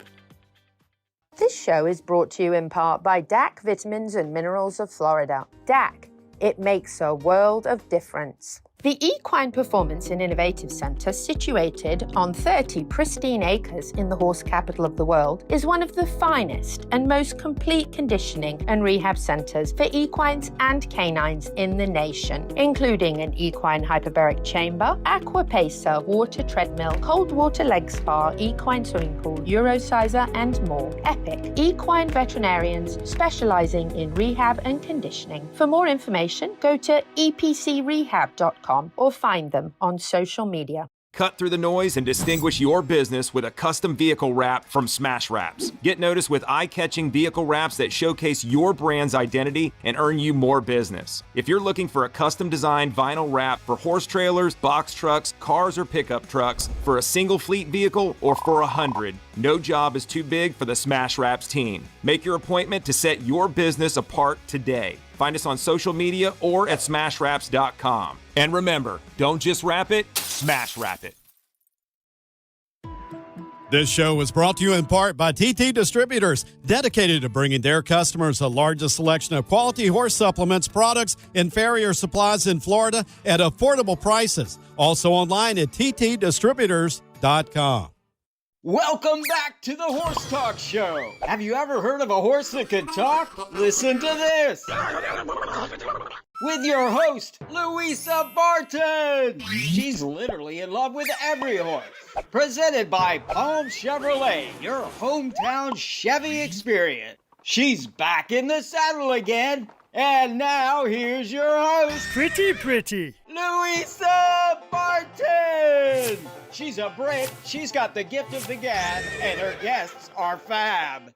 This show is brought to you in part by DAC Vitamins and Minerals of Florida. DAC, it makes a world of difference. The Equine Performance and Innovative Center, situated on 30 pristine acres in the horse capital of the world, is one of the finest and most complete conditioning and rehab centers for equines and canines in the nation, including an equine hyperbaric chamber, aqua pacer, water treadmill, cold water leg spa, equine swimming pool, Eurosizer, and more. Epic equine veterinarians specializing in rehab and conditioning. For more information, go to epcrehab.com or find them on social media. Cut through the noise and distinguish your business with a custom vehicle wrap from Smash Wraps. Get noticed with eye-catching vehicle wraps that showcase your brand's identity and earn you more business. If you're looking for a custom-designed vinyl wrap for horse trailers, box trucks, cars, or pickup trucks, for a single fleet vehicle, or for 100, no job is too big for the Smash Wraps team. Make your appointment to set your business apart today. Find us on social media or at smashwraps.com. And remember, don't just wrap it, smash wrap it. This show was brought to you in part by TT Distributors, dedicated to bringing their customers the largest selection of quality horse supplements, products, and farrier supplies in Florida at affordable prices. Also online at ttdistributors.com. Welcome back to the Horse Talk Show. Have you ever heard of a horse that can talk? Listen to this. With your host, Louisa Barton. She's literally in love with every horse. Presented by Palm Chevrolet, your hometown Chevy experience. She's back in the saddle again. And now, here's your host, Pretty. Louisa Barton! She's a Brit, she's got the gift of the gab, and her guests are fab.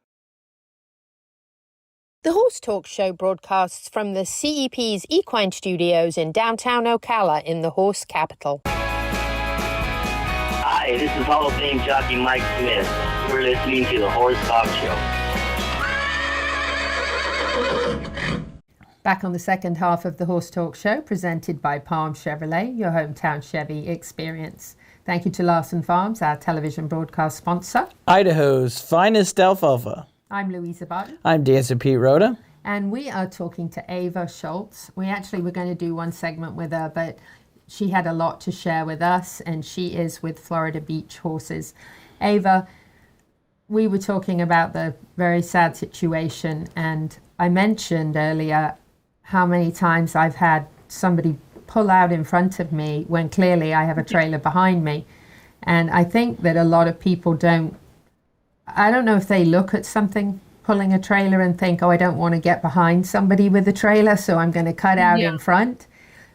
The Horse Talk Show broadcasts from the CEP's Equine Studios in downtown Ocala in the horse capital. Hi, this is Hall of Fame jockey Mike Smith. We're listening to the Horse Talk Show. Back on the second half of the Horse Talk Show, presented by Palm Chevrolet, your hometown Chevy experience. Thank you to Larson Farms, our television broadcast sponsor. Idaho's finest alfalfa. I'm Louisa Barton. I'm Dancer Pete Rhoda. And we are talking to Ava Schultz. We actually were going to do one segment with her, but she had a lot to share with us, and she is with Florida Beach Horses. Ava, we were talking about the very sad situation, and I mentioned earlier how many times I've had somebody pull out in front of me when clearly I have a trailer behind me. And I think that a lot of people I don't know if they look at something, pulling a trailer, and think, oh, I don't want to get behind somebody with a trailer, so I'm going to cut out in front.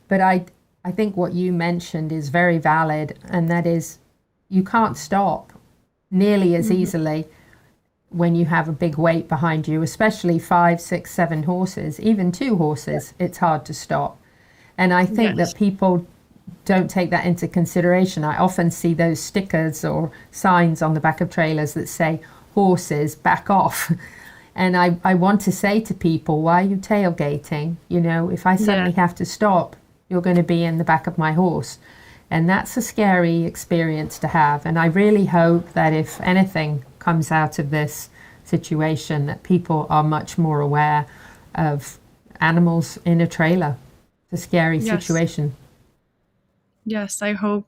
But I think what you mentioned is very valid, and that is you can't stop nearly as easily when you have a big weight behind you, especially 5, 6, 7 horses, even 2 horses, it's hard to stop. And I think that people don't take that into consideration. I often see those stickers or signs on the back of trailers that say, horses, back off. And I want to say to people, why are you tailgating? You know, if I suddenly have to stop, you're going to be in the back of my horse. And that's a scary experience to have. And I really hope that if anything comes out of this situation, that people are much more aware of animals in a trailer. It's a scary situation. Yes, I hope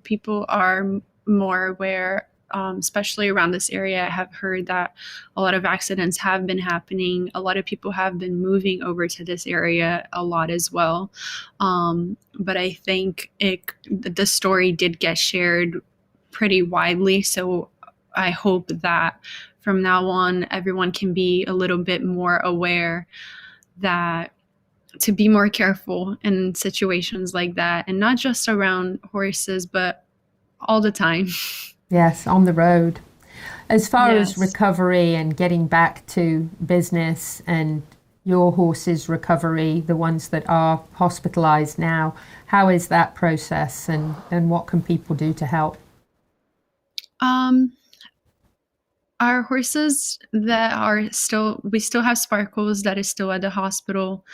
people are more aware especially around this area. I have heard that a lot of accidents have been happening. A lot of people have been moving over to this area a lot as well. But I think the story did get shared pretty widely. So I hope that from now on, everyone can be a little bit more aware that to be more careful in situations like that, and not just around horses, but all the time. Yes, on the road. As far as Yes. recovery and getting back to business and your horse's recovery, the ones that are hospitalized now, how is that process, and what can people do to help? Our horses that we still have Sparkles that is still at the hospital.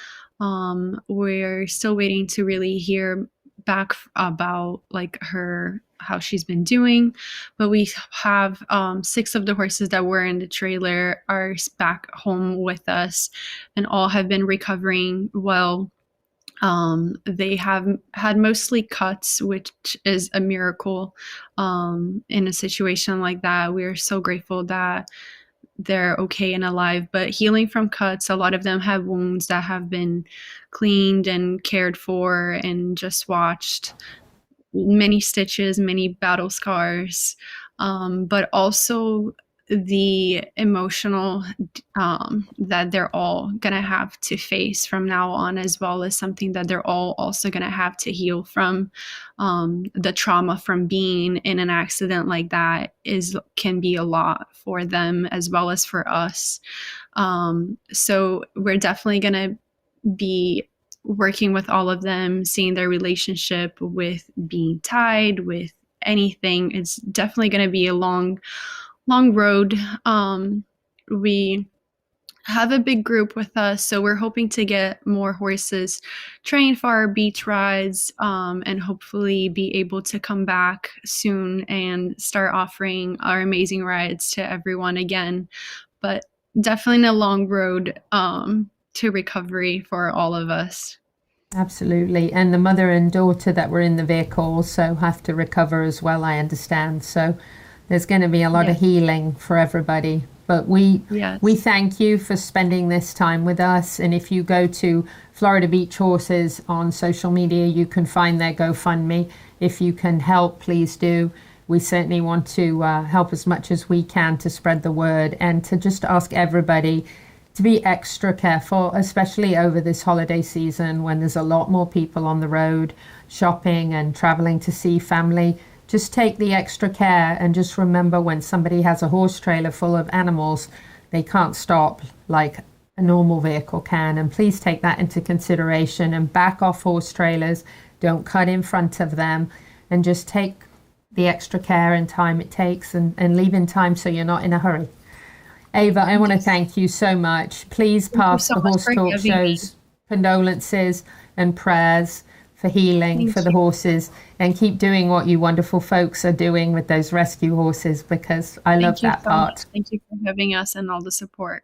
We're still waiting to really hear back about like how she's been doing, but we have 6 of the horses that were in the trailer are back home with us, and all have been recovering well. They have had mostly cuts, which is a miracle in a situation like that. We are so grateful that they're okay and alive, but healing from cuts, a lot of them have wounds that have been cleaned and cared for and just watched, many stitches, many battle scars, but also the emotional that they're all going to have to face from now on, as well as something that they're all also going to have to heal from. The trauma from being in an accident like that can be a lot for them as well as for us. So we're definitely going to be working with all of them, seeing their relationship with being tied, with anything. It's definitely going to be a long road. We have a big group with us, so we're hoping to get more horses trained for our beach rides, and hopefully be able to come back soon and start offering our amazing rides to everyone again. But definitely a long road to recovery for all of us. Absolutely. And the mother and daughter that were in the vehicle also have to recover as well, I understand. So there's going to be a lot of healing for everybody. But we thank you for spending this time with us. And if you go to Florida Beach Horses on social media, you can find their GoFundMe. If you can help, please do. We certainly want to help as much as we can to spread the word, and to just ask everybody to be extra careful, especially over this holiday season when there's a lot more people on the road shopping and traveling to see family. Just take the extra care, and just remember, when somebody has a horse trailer full of animals, they can't stop like a normal vehicle can. And please take that into consideration and back off horse trailers. Don't cut in front of them, and just take the extra care and time it takes, and leave in time so you're not in a hurry. Ava, I want to thank you so much. Please pass the Horse Talk Show's condolences and prayers for healing for the horses, and keep doing what you wonderful folks are doing with those rescue horses, because I love that part. Thank you for having us and all the support.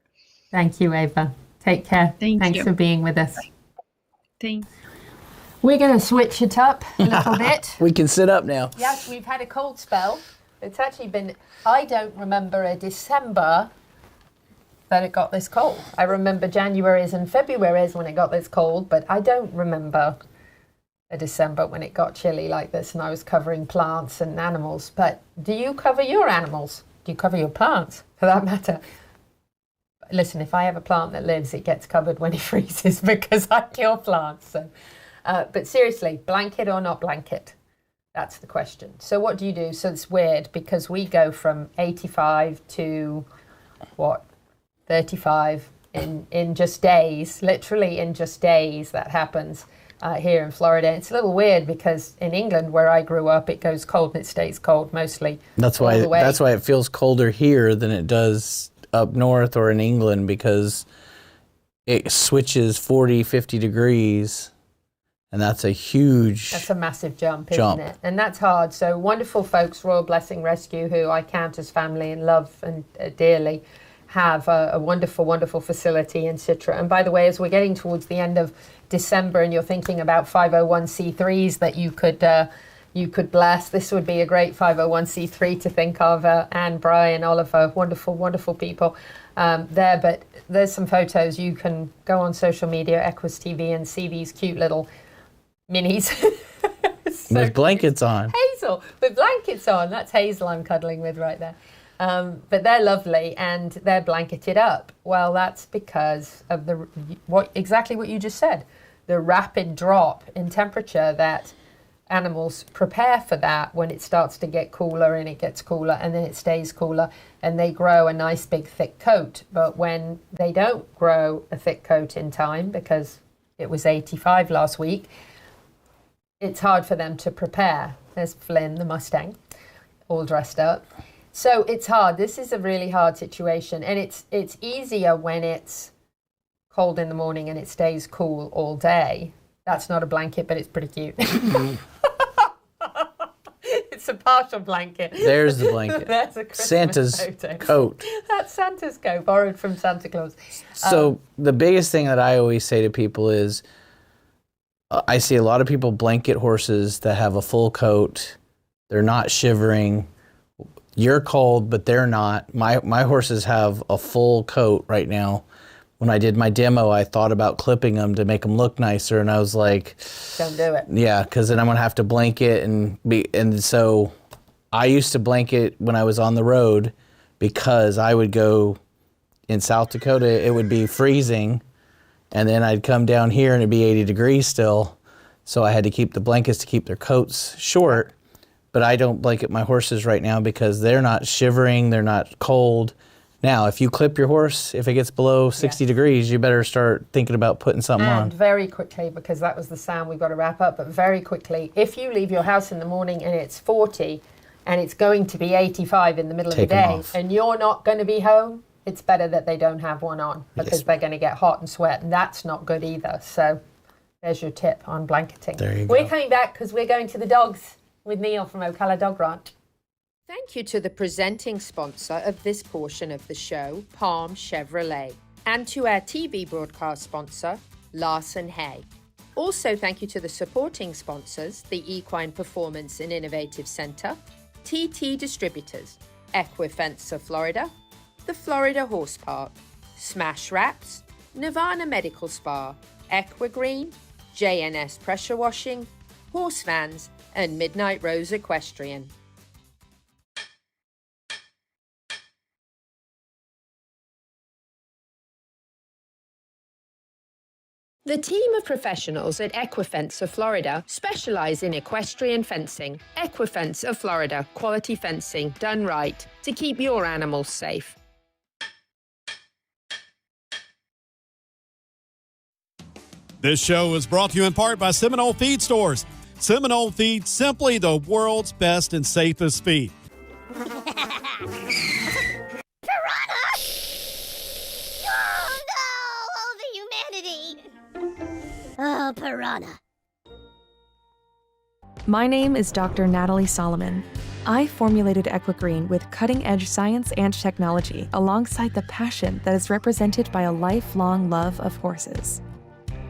Thank you, Ava. Take care. Thanks for being with us. Thanks. We're going to switch it up a little bit. We can sit up now. Yes, we've had a cold spell. It's actually been, I don't remember a December that it got this cold. I remember January's and February's when it got this cold, but I don't remember a December when it got chilly like this and I was covering plants and animals. But do you cover your animals? Do you cover your plants, for that matter? Listen, if I have a plant that lives, it gets covered when it freezes, because I kill plants. So, but seriously, blanket or not blanket? That's the question. So what do you do? So it's weird, because we go from 85 to, 35 in just days, literally in just days. That happens here in Florida. It's a little weird, because in England, where I grew up, it goes cold and it stays cold mostly. That's why it feels colder here than it does up north or in England, because it switches 40, 50 degrees, and that's a massive jump, isn't it? And that's hard. So wonderful folks, Royal Blessing Rescue, who I count as family and love and dearly, have a wonderful, wonderful facility in Citra. And by the way, as we're getting towards the end of December and you're thinking about 501c3s that you you could bless. This would be a great 501c3 to think of. Anne, Brian, Oliver, wonderful, wonderful people there. But there's some photos. You can go on social media, Equus TV, and see these cute little minis. With blankets on. Hazel, with blankets on. That's Hazel I'm cuddling with right there. But they're lovely and they're blanketed up. Well, that's because of exactly what you just said. The rapid drop in temperature that animals prepare for that when it starts to get cooler, and it gets cooler and then it stays cooler, and they grow a nice big thick coat. But when they don't grow a thick coat in time, because it was 85 last week, it's hard for them to prepare. There's Flynn, the Mustang, all dressed up. So it's hard. This is a really hard situation, and it's easier when it's cold in the morning and it stays cool all day. That's not a blanket, but it's pretty cute. It's a partial blanket. There's the blanket. That's a Christmas Santa's photo. coat. That's Santa's coat, borrowed from Santa Claus. So the biggest thing that I always say to people is, I see a lot of people blanket horses that have a full coat. They're not shivering. You're cold, but they're not. My horses have a full coat right now. When I did my demo, I thought about clipping them to make them look nicer, and I was like, don't do it. Yeah, because then I'm gonna have to blanket and so I used to blanket when I was on the road, because I would go in South Dakota, it would be freezing, and then I'd come down here and it'd be 80 degrees still. So I had to keep the blankets to keep their coats short. But I don't blanket my horses right now because they're not shivering, they're not cold. Now, if you clip your horse, if it gets below 60 degrees, you better start thinking about putting something on. And very quickly, because that was the sound, we've got to wrap up, but very quickly, if you leave your house in the morning and it's 40 and it's going to be 85 in the middle of the day and you're not going to be home, it's better that they don't have one on, because they're going to get hot and sweat, and that's not good either. So there's your tip on blanketing. There you go. We're coming back because we're going to the dogs with Neil from Ocala Dog Ranch. Thank you to the presenting sponsor of this portion of the show, Palm Chevrolet, and to our TV broadcast sponsor, Larson Hay. Also, thank you to the supporting sponsors, the Equine Performance and Innovative Center, TT Distributors, Equifence of Florida, the Florida Horse Park, Smash Wraps, Nirvana Medical Spa, Equigreen, JNS Pressure Washing, Horse Vans, and Midnight Rose Equestrian. The team of professionals at Equifence of Florida specialize in equestrian fencing. Equifence of Florida, quality fencing done right to keep your animals safe. This show is brought to you in part by Seminole Feed Stores. Seminole Feed, simply the world's best and safest feed. Piranha! Oh no! Oh, the humanity! Oh, piranha. My name is Dr. Natalie Solomon. I formulated Equigreen with cutting-edge science and technology alongside the passion that is represented by a lifelong love of horses.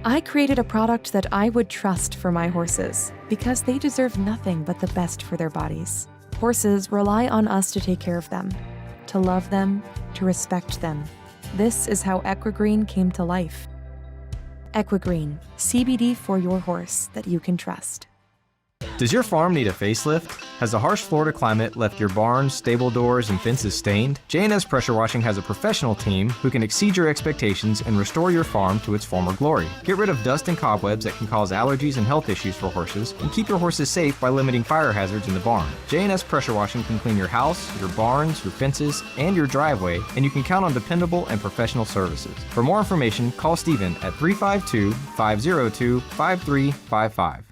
I created a product that I would trust for my horses because they deserve nothing but the best for their bodies. Horses rely on us to take care of them, to love them, to respect them. This is how Equigreen came to life. Equigreen, CBD for your horse that you can trust. Does your farm need a facelift? Has the harsh Florida climate left your barns, stable doors, and fences stained? JNS Pressure Washing has a professional team who can exceed your expectations and restore your farm to its former glory. Get rid of dust and cobwebs that can cause allergies and health issues for horses, and keep your horses safe by limiting fire hazards in the barn. JNS Pressure Washing can clean your house, your barns, your fences, and your driveway, and you can count on dependable and professional services. For more information, call Steven at 352-502-5355.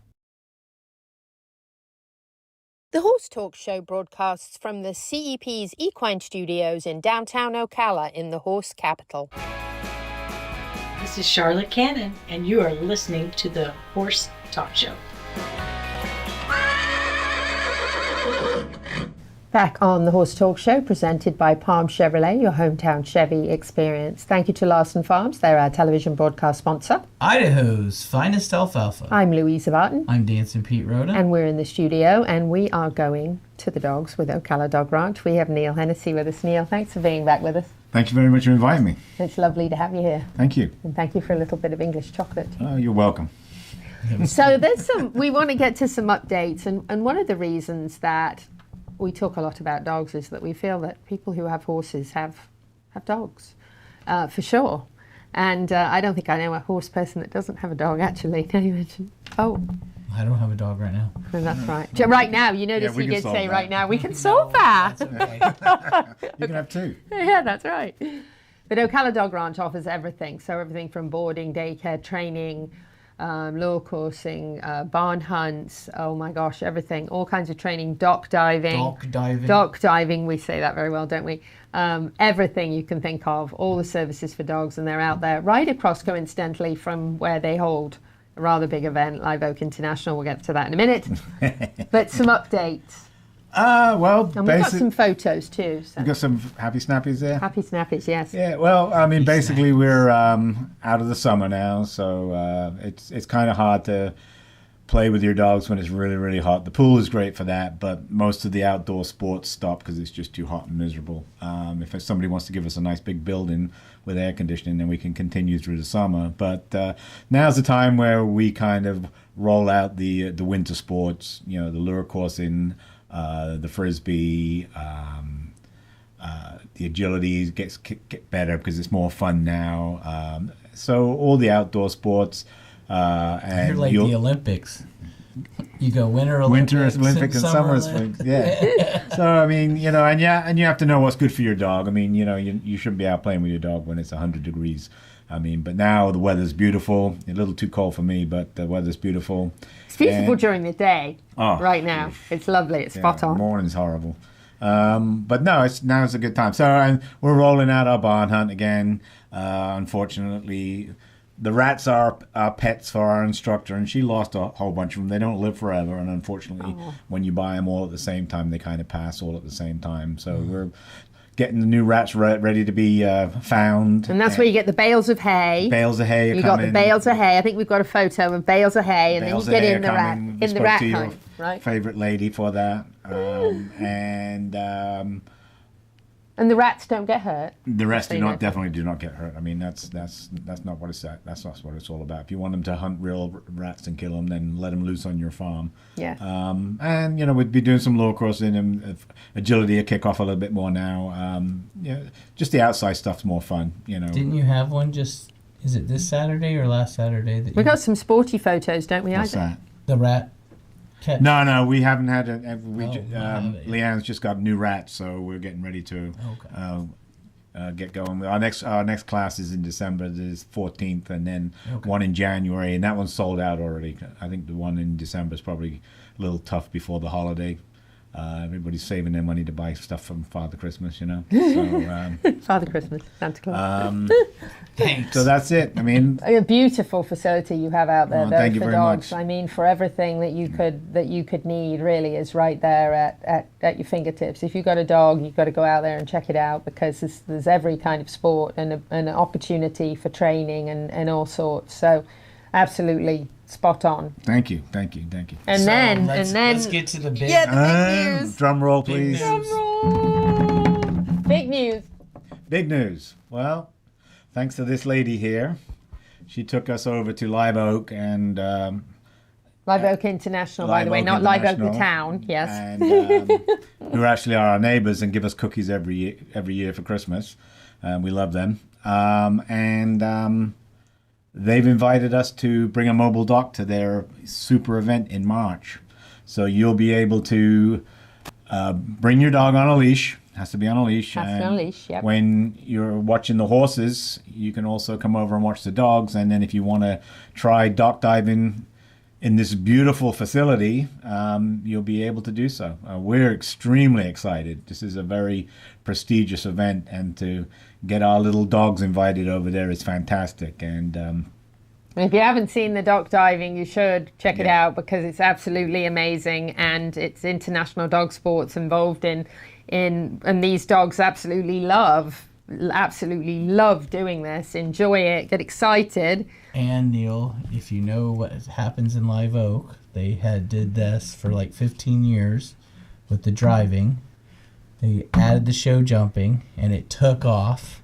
The Horse Talk Show broadcasts from the CEP's Equine Studios in downtown Ocala in the horse capital. This is Charlotte Cannon, and you are listening to the Horse Talk Show. Back on the Horse Talk Show, presented by Palm Chevrolet, your hometown Chevy experience. Thank you to Larson Farms. They're our television broadcast sponsor. Idaho's finest alfalfa. I'm Louisa Barton. I'm Dancing Pete Rhoda. And we're in the studio, and we are going to the dogs with Ocala Dog Ranch. We have Neil Hennessy with us. Neil, thanks for being back with us. Thank you very much for inviting me. It's lovely to have you here. Thank you. And thank you for a little bit of English chocolate. Oh, you're welcome. So we want to get to some updates, and one of the reasons that we talk a lot about dogs is that we feel that people who have horses have dogs, for sure. And I don't think I know a horse person that doesn't have a dog, actually. Now you mentioned, I don't have a dog right now. Oh, that's right. Right now, you notice he did say right now, we can solve that. You can have two. Yeah, that's right. But Ocala Dog Ranch offers everything. So everything from boarding, daycare, training, lure coursing, barn hunts, oh my gosh, everything, all kinds of training, dock diving, we say that very well, don't we? Everything you can think of, all the services for dogs, and they're out there right across, coincidentally, from where they hold a rather big event, Live Oak International. We'll get to that in a minute. But some updates. Well, and we've got some photos too. So. We've got some happy snappies there. Happy snappies, yes. Yeah. Well, I mean, basically we're out of the summer now, so it's kind of hard to play with your dogs when it's really, really hot. The pool is great for that, but most of the outdoor sports stop because it's just too hot and miserable. If somebody wants to give us a nice big building with air conditioning, then we can continue through the summer. But now's the time where we kind of roll out the winter sports. You know, the lure coursing. The frisbee, the agility gets better because it's more fun now. So all the outdoor sports. And you're like the Olympics. You go Winter Olympics and Summer Olympics. Yeah. So I mean, you know, and you have to know what's good for your dog. I mean, you know, you shouldn't be out playing with your dog when it's 100 degrees. I mean, but now the weather's beautiful. A little too cold for me, but the weather's beautiful. It's beautiful during the day. Right now, it's lovely. It's spot on. Morning's horrible, but no, now's a good time. So we're rolling out our barn hunt again. Unfortunately, the rats are our pets for our instructor, and she lost a whole bunch of them. They don't live forever, and unfortunately, when you buy them all at the same time, they kind of pass all at the same time. So we're getting the new rats ready to be found. And that's where you get the bales of hay. Bales of hay. You got the bales of hay. I think we've got a photo of bales of hay, and then you get in the rat hunt, right? Favorite lady for that, and the rats don't get hurt. The rats definitely do not get hurt. I mean, that's not what it's at. That's not what it's all about. If you want them to hunt real rats and kill them, then let them loose on your farm. Yeah. And you know, we'd be doing some lure coursing and agility will kick off a little bit more now. Just the outside stuff's more fun. You know. Didn't you have one just? Is it this Saturday or last Saturday? We got some sporty photos, don't we? What's that? The rat. Catch. No, we haven't had it. Leanne's just got new rats, so we're getting ready to get going. Our next class is in December, the 14th, and then one in January, and that one's sold out already. I think the one in December is probably a little tough before the holiday. Everybody's saving their money to buy stuff from Father Christmas, you know. So, Father Christmas, Santa Claus. Thanks. So that's it. I mean, a beautiful facility you have out there, though, for dogs. Much. I mean, for everything that you could need, really, is right there at your fingertips. If you've got a dog, you've got to go out there and check it out because there's every kind of sport and an opportunity for training and all sorts. So, absolutely. Spot on. Thank you. And let's get to the big, big news. Drum roll, please. Drum roll. Big news. Big news. Well, thanks to this lady here, she took us over to Live Oak and Live Oak International, by the way, not Live Oak the town. Yes. And who actually are our neighbors and give us cookies every year for Christmas. We love them. They've invited us to bring a mobile dock to their super event in March. So you'll be able to bring your dog on a leash. Has to be on a leash. Has to be on a leash, yep. When you're watching the horses, you can also come over and watch the dogs. And then if you want to try dock diving in this beautiful facility, you'll be able to do so. We're extremely excited. This is a very prestigious event, and to get our little dogs invited over there is fantastic. And If you haven't seen the dock diving, you should check it out because it's absolutely amazing, and it's international dog sports involved in and these dogs absolutely love doing this, enjoy it, get excited. And Neil, if you know what happens in Live Oak, they did this for like 15 years with the driving. They added the show jumping, and it took off.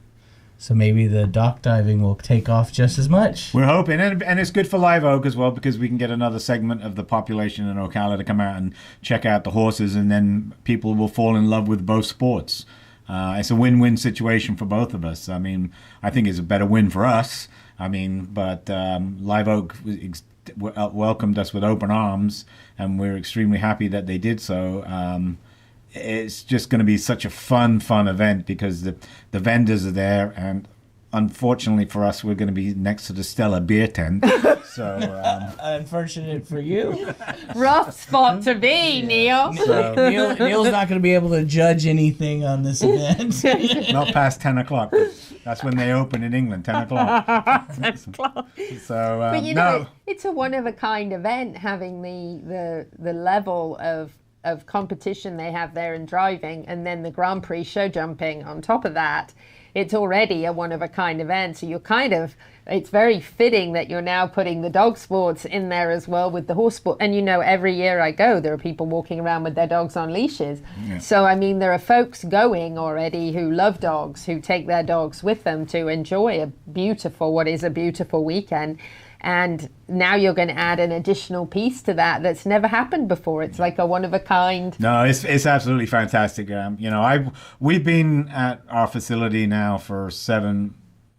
So maybe the dock diving will take off just as much. We're hoping, and it's good for Live Oak as well because we can get another segment of the population in Ocala to come out and check out the horses, and then people will fall in love with both sports. It's a win-win situation for both of us. I mean, I think it's a better win for us. I mean, but Live Oak welcomed us with open arms, and we're extremely happy that they did so. It's just going to be such a fun event because the vendors are there, and unfortunately for us, we're going to be next to the Stella beer tent. So unfortunate for you. Rough spot to be, Neil. So, Neil's not going to be able to judge anything on this event. Not past 10 o'clock. That's when they open in England, 10 o'clock. 10 o'clock. So, but you know, it's a one-of-a-kind event, having the level of competition they have there in driving, and then the Grand Prix show jumping on top of that. It's already a one-of-a-kind event, so it's very fitting that you're now putting the dog sports in there as well with the horse sport. And you know, every year I go, there are people walking around with their dogs on leashes. Yeah. So I mean, there are folks going already who love dogs, who take their dogs with them to enjoy what is a beautiful weekend. And now you're going to add an additional piece to that's never happened before. It's like a one-of-a-kind. No, it's absolutely fantastic. We've been at our facility now for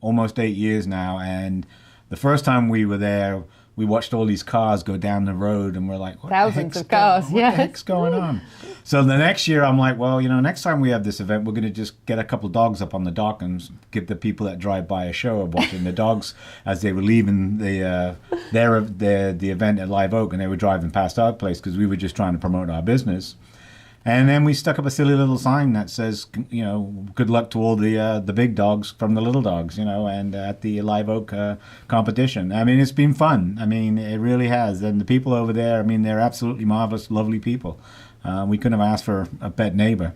almost 8 years now, and the first time we were there, we watched all these cars go down the road, and we're like, thousands of cars. What the heck's going on? So the next year, I'm like, well, next time we have this event, we're going to just get a couple of dogs up on the dock and give the people that drive by a show of watching the dogs as they were leaving the event at Live Oak, and they were driving past our place because we were just trying to promote our business. And then we stuck up a silly little sign that says, good luck to all the big dogs from the little dogs, and at the Live Oak competition. I mean, it's been fun. I mean, it really has. And the people over there, I mean, they're absolutely marvelous, lovely people. We couldn't have asked for a pet neighbor.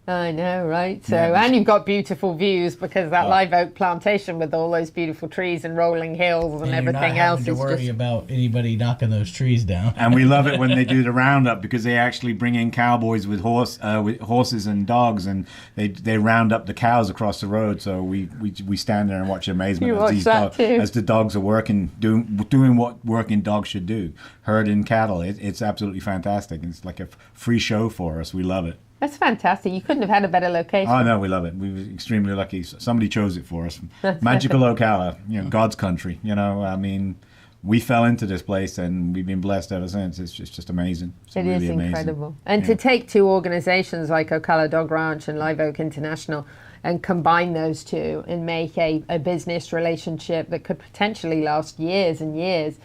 I know, right? So, and you've got beautiful views because that Live Oak plantation with all those beautiful trees and rolling hills and everything else is worry about anybody knocking those trees down. And we love it when they do the roundup because they actually bring in cowboys with horses and dogs, and they round up the cows across the road. So we stand there and watch amazement as the dogs are working, doing what working dogs should do, herding cattle. It's absolutely fantastic. It's like a free show for us. We love it. That's fantastic. You couldn't have had a better location. Oh, no, we love it. We were extremely lucky. Somebody chose it for us. Magical Ocala, God's country. I mean, we fell into this place and we've been blessed ever since. It's just amazing. It really is incredible. And to take two organizations like Ocala Dog Ranch and Live Oak International and combine those two and make a business relationship that could potentially last years and years,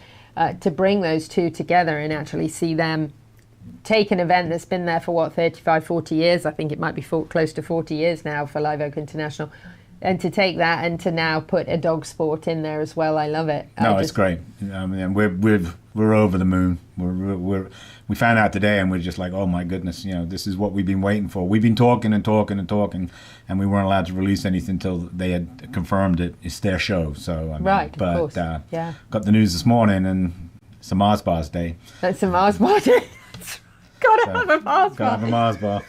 to bring those two together and actually see them take an event that's been there for 35, 40 years. I think it might be close to 40 years now for Live Oak International. And to take that and to now put a dog sport in there as well, I love it. No, it's great. I mean, we're over the moon. We found out today, and we're just like, oh my goodness, this is what we've been waiting for. We've been talking, and we weren't allowed to release anything until they had confirmed it's their show. So right, of course. Yeah. Got the news this morning, and it's a Mars Bar's day. That's a Mars Bar day. Gotta have a Mars bar. Gotta have a Mars bar.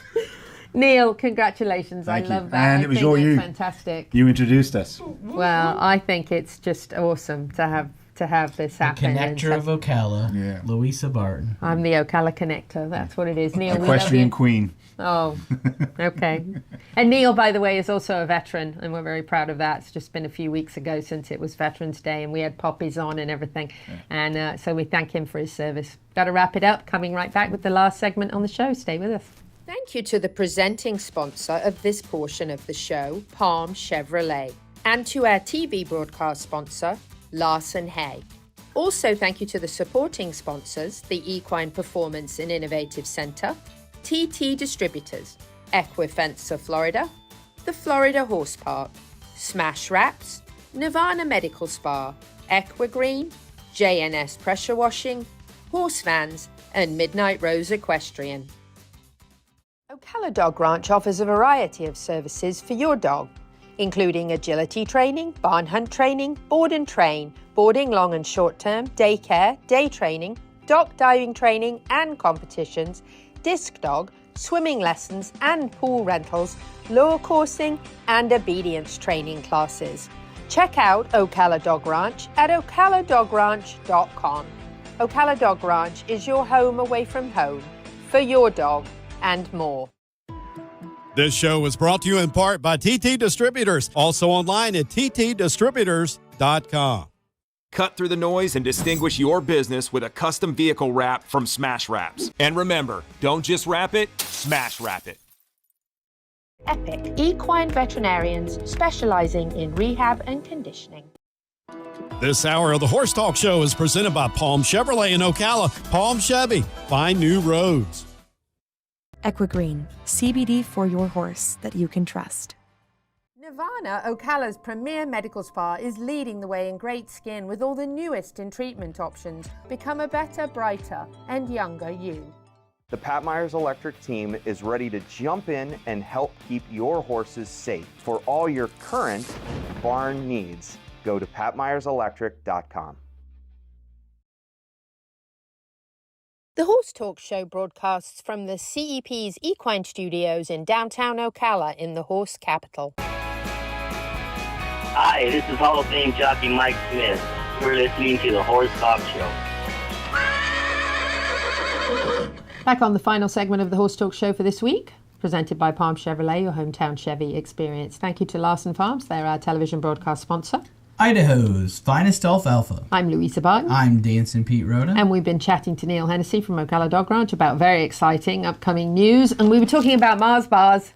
Neil, congratulations. Thank I love you. that. And it was you. Fantastic. You introduced us. Well, I think it's just awesome to have this happen. Connector of Ocala, Louisa Barton. I'm the Ocala connector. That's what it is. Neil, Equestrian queen. Oh, okay. And Neil, by the way, is also a veteran, and we're very proud of that. It's just been a few weeks ago since it was Veterans Day, and we had poppies on and everything. Yeah. And so we thank him for his service. Got to wrap it up. Coming right back with the last segment on the show. Stay with us. Thank you to the presenting sponsor of this portion of the show, Palm Chevrolet, and to our TV broadcast sponsor, Larson Hay. Also, thank you to the supporting sponsors, the Equine Performance and Innovative Center, TT Distributors, Equifence of Florida, the Florida Horse Park, Smash Wraps, Nirvana Medical Spa, Equigreen, J&S Pressure Washing, Horse Vans, and Midnight Rose Equestrian. Ocala Dog Ranch offers a variety of services for your dog, including agility training, barn hunt training, board and train, boarding long and short term, daycare, day training, dock diving training and competitions, disc dog, swimming lessons and pool rentals, lure coursing and obedience training classes. Check out Ocala Dog Ranch at ocaladogranch.com. Ocala Dog Ranch is your home away from home for your dog and more. This show is brought to you in part by TT Distributors, also online at ttdistributors.com. Cut through the noise and distinguish your business with a custom vehicle wrap from Smash Wraps. And remember, don't just wrap it, smash wrap it. Epic Equine Veterinarians specializing in rehab and conditioning. This hour of the Horse Talk Show is presented by Palm Chevrolet in Ocala. Palm Chevy, find new roads. Equine, CBD for your horse that you can trust. Nirvana, Ocala's premier medical spa, is leading the way in great skin with all the newest in treatment options. Become a better, brighter, and younger you. The Pat Myers Electric team is ready to jump in and help keep your horses safe. For all your current barn needs, go to patmyerselectric.com. The Horse Talk Show broadcasts from the CEP's Equine Studios in downtown Ocala in the horse capital. Hi, this is Hall of Fame jockey Mike Smith. You're listening to the Horse Talk Show. Back on the final segment of the Horse Talk Show for this week, presented by Palm Chevrolet, your hometown Chevy experience. Thank you to Larson Farms, they're our television broadcast sponsor. Idaho's finest alfalfa. I'm Louisa Barton. I'm Dancing Pete Rhoda. And we've been chatting to Neil Hennessy from Ocala Dog Ranch about very exciting upcoming news. And we were talking about Mars bars.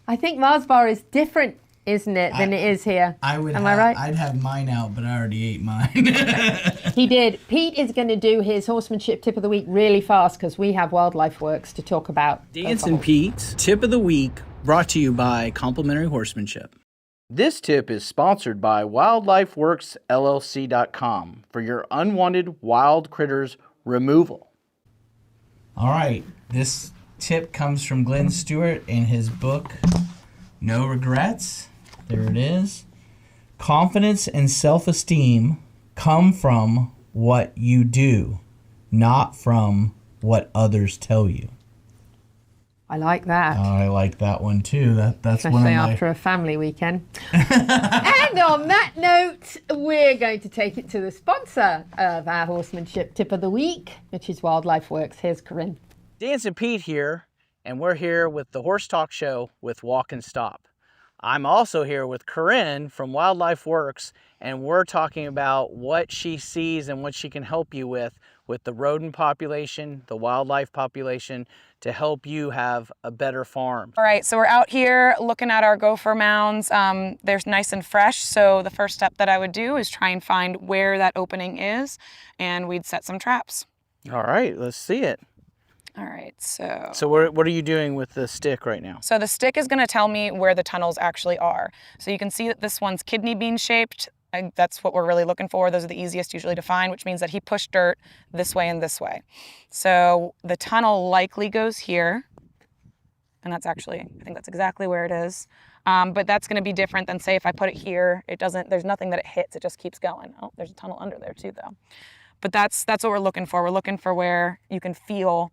I think Mars bar is different, isn't it, than it is here? Am I right? I'd have mine out, but I already ate mine. He did. Pete is going to do his horsemanship tip of the week really fast because we have Wildlife Works to talk about. Dancing Pete's tip of the week brought to you by Complementary Horsemanship. This tip is sponsored by Wildlife Works LLC.com for your unwanted wild critters removal. All right, this tip comes from Glenn Stewart in his book, No Regrets. There it is. Confidence and self-esteem come from what you do, not from what others tell you. I like that. I like that one too. That's Especially one of my... after a family weekend. And on that note, we're going to take it to the sponsor of our horsemanship tip of the week, which is Wildlife Works. Here's Corinne. Dancing Pete here, and we're here with the Horse Talk Show with Walk and Stop. I'm also here with Corinne from Wildlife Works, and we're talking about what she sees and what she can help you with the rodent population, the wildlife population, to help you have a better farm. All right, so we're out here looking at our gopher mounds. They're nice and fresh, so the first step that I would do is try and find where that opening is, and we'd set some traps. All right, let's see it. All right, so... So what are you doing with the stick right now? So the stick is going to tell me where the tunnels actually are. So you can see that this one's kidney bean shaped. That's what we're really looking for. Those are the easiest usually to find, which means that he pushed dirt this way and this way. So the tunnel likely goes here. And that's actually, I think that's exactly where it is. But that's going to be different than, say, if I put it here, it doesn't, there's nothing that it hits. It just keeps going. Oh, there's a tunnel under there too, though. But that's what we're looking for. We're looking for where you can feel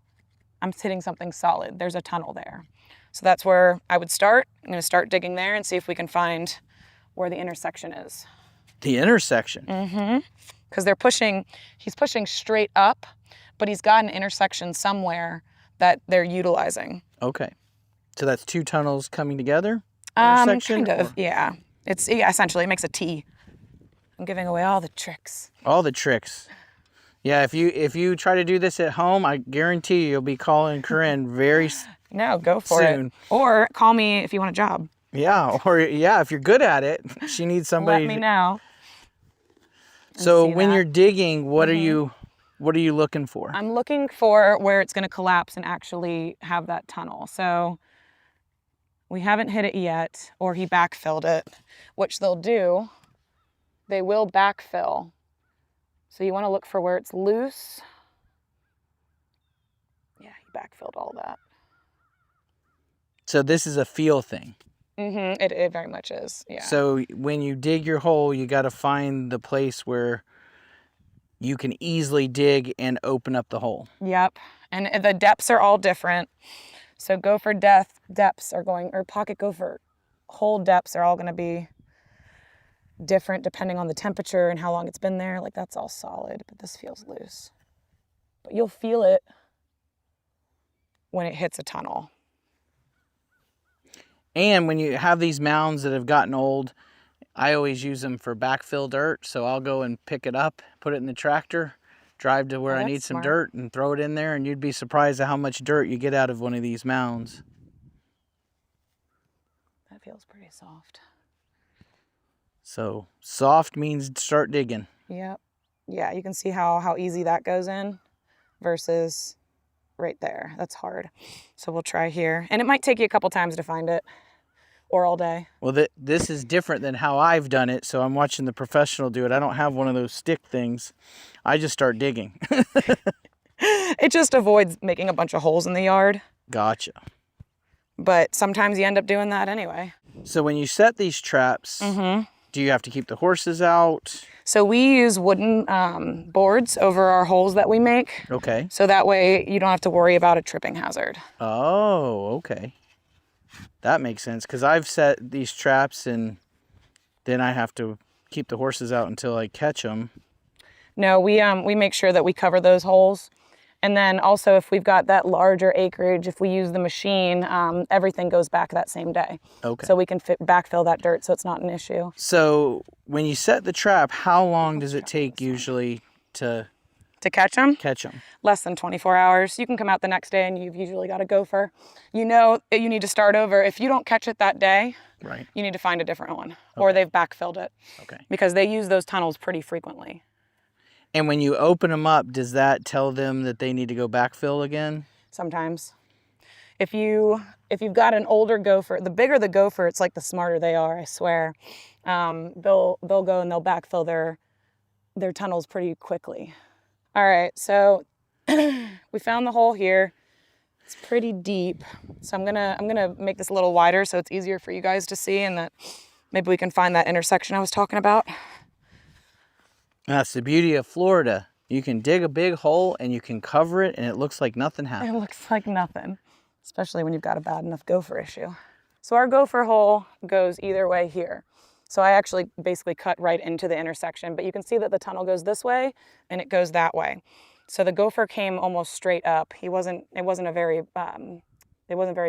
I'm hitting something solid. There's a tunnel there. So that's where I would start. I'm going to start digging there and see if we can find where the intersection is. The intersection? Mm-hmm. Because he's pushing straight up, but he's got an intersection somewhere that they're utilizing. Okay. So that's two tunnels coming together? Kind of, yeah. Essentially, it makes a T. I'm giving away all the tricks. All the tricks. Yeah, if you try to do this at home, I guarantee you'll be calling Corinne very No, go for soon. it. Or call me if you want a job. Yeah, if you're good at it, she needs somebody. Let me know. So when you're digging, what are you looking for? I'm looking for where it's going to collapse and actually have that tunnel. So we haven't hit it yet, or he backfilled it, which they'll do. They will backfill. So you want to look for where it's loose. Yeah, he backfilled all that. So this is a feel thing. Mm-hmm. It very much is, yeah. So when you dig your hole, you got to find the place where you can easily dig and open up the hole. Yep, and the depths are all different. So gopher depths are going, or pocket gopher hole depths are all going to be different depending on the temperature and how long it's been there. Like that's all solid, but this feels loose. But you'll feel it when it hits a tunnel. And when you have these mounds that have gotten old, I always use them for backfill dirt. So I'll go and pick it up, put it in the tractor, drive to where I need some dirt and throw it in there. And you'd be surprised at how much dirt you get out of one of these mounds. That feels pretty soft. So soft means start digging. Yep. Yeah, you can see how easy that goes in versus right there. That's hard. So we'll try here. And it might take you a couple times to find it. Or all day. Well, this is different than how I've done it, so I'm watching the professional do it. I don't have one of those stick things. I just start digging. It just avoids making a bunch of holes in the yard. Gotcha. But sometimes you end up doing that anyway. So when you set these traps, do you have to keep the horses out? So we use wooden boards over our holes that we make. Okay. So that way you don't have to worry about a tripping hazard. Oh, okay. That makes sense, because I've set these traps and then I have to keep the horses out until I catch them. No, we make sure that we cover those holes. And then also if we've got that larger acreage, if we use the machine, everything goes back that same day. Okay. So we can backfill that dirt so it's not an issue. So when you set the trap, how long does it take usually to catch them? Catch them. Less than 24 hours. You can come out the next day and you've usually got a gopher. You know that you need to start over. If you don't catch it that day, right, you need to find a different one, or they've backfilled it. Okay. Because they use those tunnels pretty frequently. And when you open them up, does that tell them that they need to go backfill again? Sometimes. If you've got an older gopher, the bigger the gopher, it's like the smarter they are, I swear. They'll go and they'll backfill their tunnels pretty quickly. All right, so we found the hole here. It's pretty deep. So I'm gonna make this a little wider so it's easier for you guys to see, and that maybe we can find that intersection I was talking about. That's the beauty of Florida. You can dig a big hole and you can cover it and it looks like nothing happened. It looks like nothing, especially when you've got a bad enough gopher issue. So our gopher hole goes either way here. So I actually basically cut right into the intersection, but you can see that the tunnel goes this way and it goes that way. So the gopher came almost straight up. It wasn't a very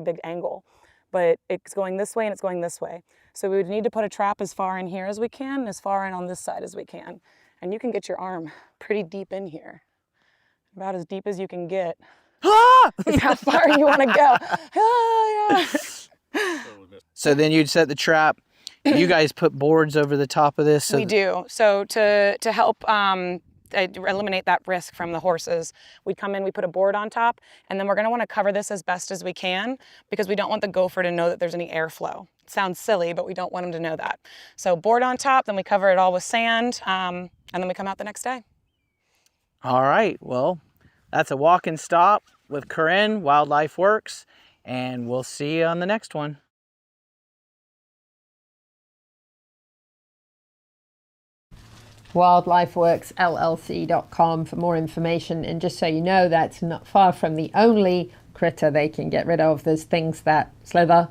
big angle, but it's going this way and it's going this way. So we would need to put a trap as far in here as we can, and as far in on this side as we can. And you can get your arm pretty deep in here, about as deep as you can get. Is how far you want to go. Yeah. So then you'd set the trap. You guys put boards over the top of this? So we do. So to help eliminate that risk from the horses, we come in, we put a board on top, and then we're going to want to cover this as best as we can because we don't want the gopher to know that there's any airflow. It sounds silly, but we don't want him to know that. So board on top, then we cover it all with sand, and then we come out the next day. All right. Well, that's a walk and stop with Corinne, Wildlife Works, and we'll see you on the next one. Wildlife Works LLC.com for more information. And just so you know, that's not far from the only critter they can get rid of. There's things that slither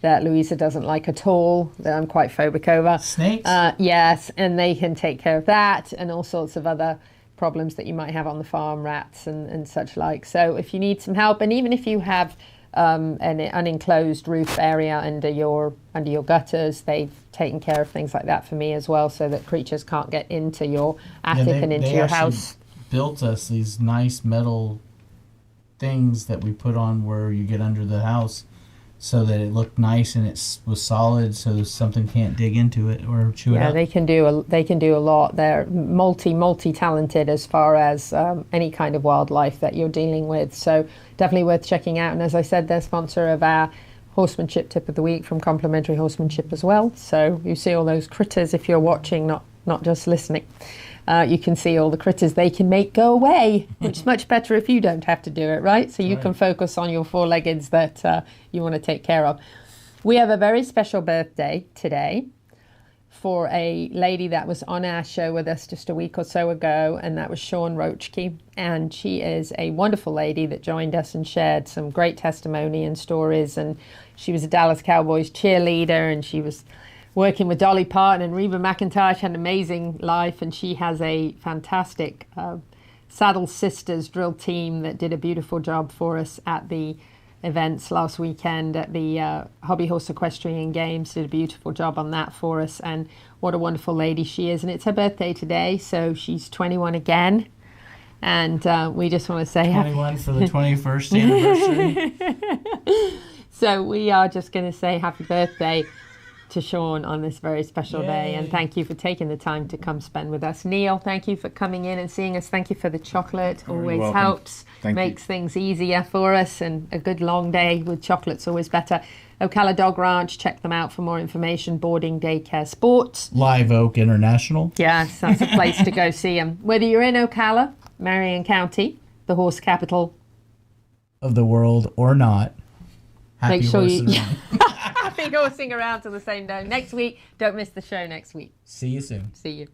that Louisa doesn't like at all, that I'm quite phobic over. Snakes? Yes, and they can take care of that and all sorts of other problems that you might have on the farm, rats and such like. So if you need some help, and even if you have an unenclosed roof area under your gutters, they've taken care of things like that for me as well, so that creatures can't get into your attic and into your house. Built us these nice metal things that we put on where you get under the house, so that it looked nice and it was solid, so something can't dig into it or chew it up. Yeah, they can do a lot. They're multi-talented as far as any kind of wildlife that you're dealing with. So definitely worth checking out. And as I said, they're sponsor of our Horsemanship Tip of the Week from Complementary Horsemanship as well. So you see all those critters if you're watching, not just listening. You can see all the critters they can make go away, which is much better if you don't have to do it, right? So you can focus on your four-leggeds that you want to take care of. We have a very special birthday today for a lady that was on our show with us just a week or so ago, and that was Shawn Roachke. And she is a wonderful lady that joined us and shared some great testimony and stories. And she was a Dallas Cowboys cheerleader, and she was working with Dolly Parton and Reba McEntire. She had an amazing life, and she has a fantastic Saddle Sisters drill team that did a beautiful job for us at the events last weekend at the Hobby Horse Equestrian Games. Did a beautiful job on that for us, and what a wonderful lady she is. And it's her birthday today, so she's 21 again. And we just want to say 21 for the 21st anniversary. So we are just going to say happy birthday to Shawn on this very special day, and thank you for taking the time to come spend with us. Neil, thank you for coming in and seeing us. Thank you for the chocolate. Always helps, makes things easier for us, and a good long day with chocolate's always better. Ocala Dog Ranch, check them out for more information. Boarding, daycare, sports. Live Oak International. Yes, that's a place to go see them. Whether you're in Ocala, Marion County, the horse capital of the world, or not, happy make sure horsing you around. happy horsing around till the same day next week. Don't miss the show next week. See you soon. See you.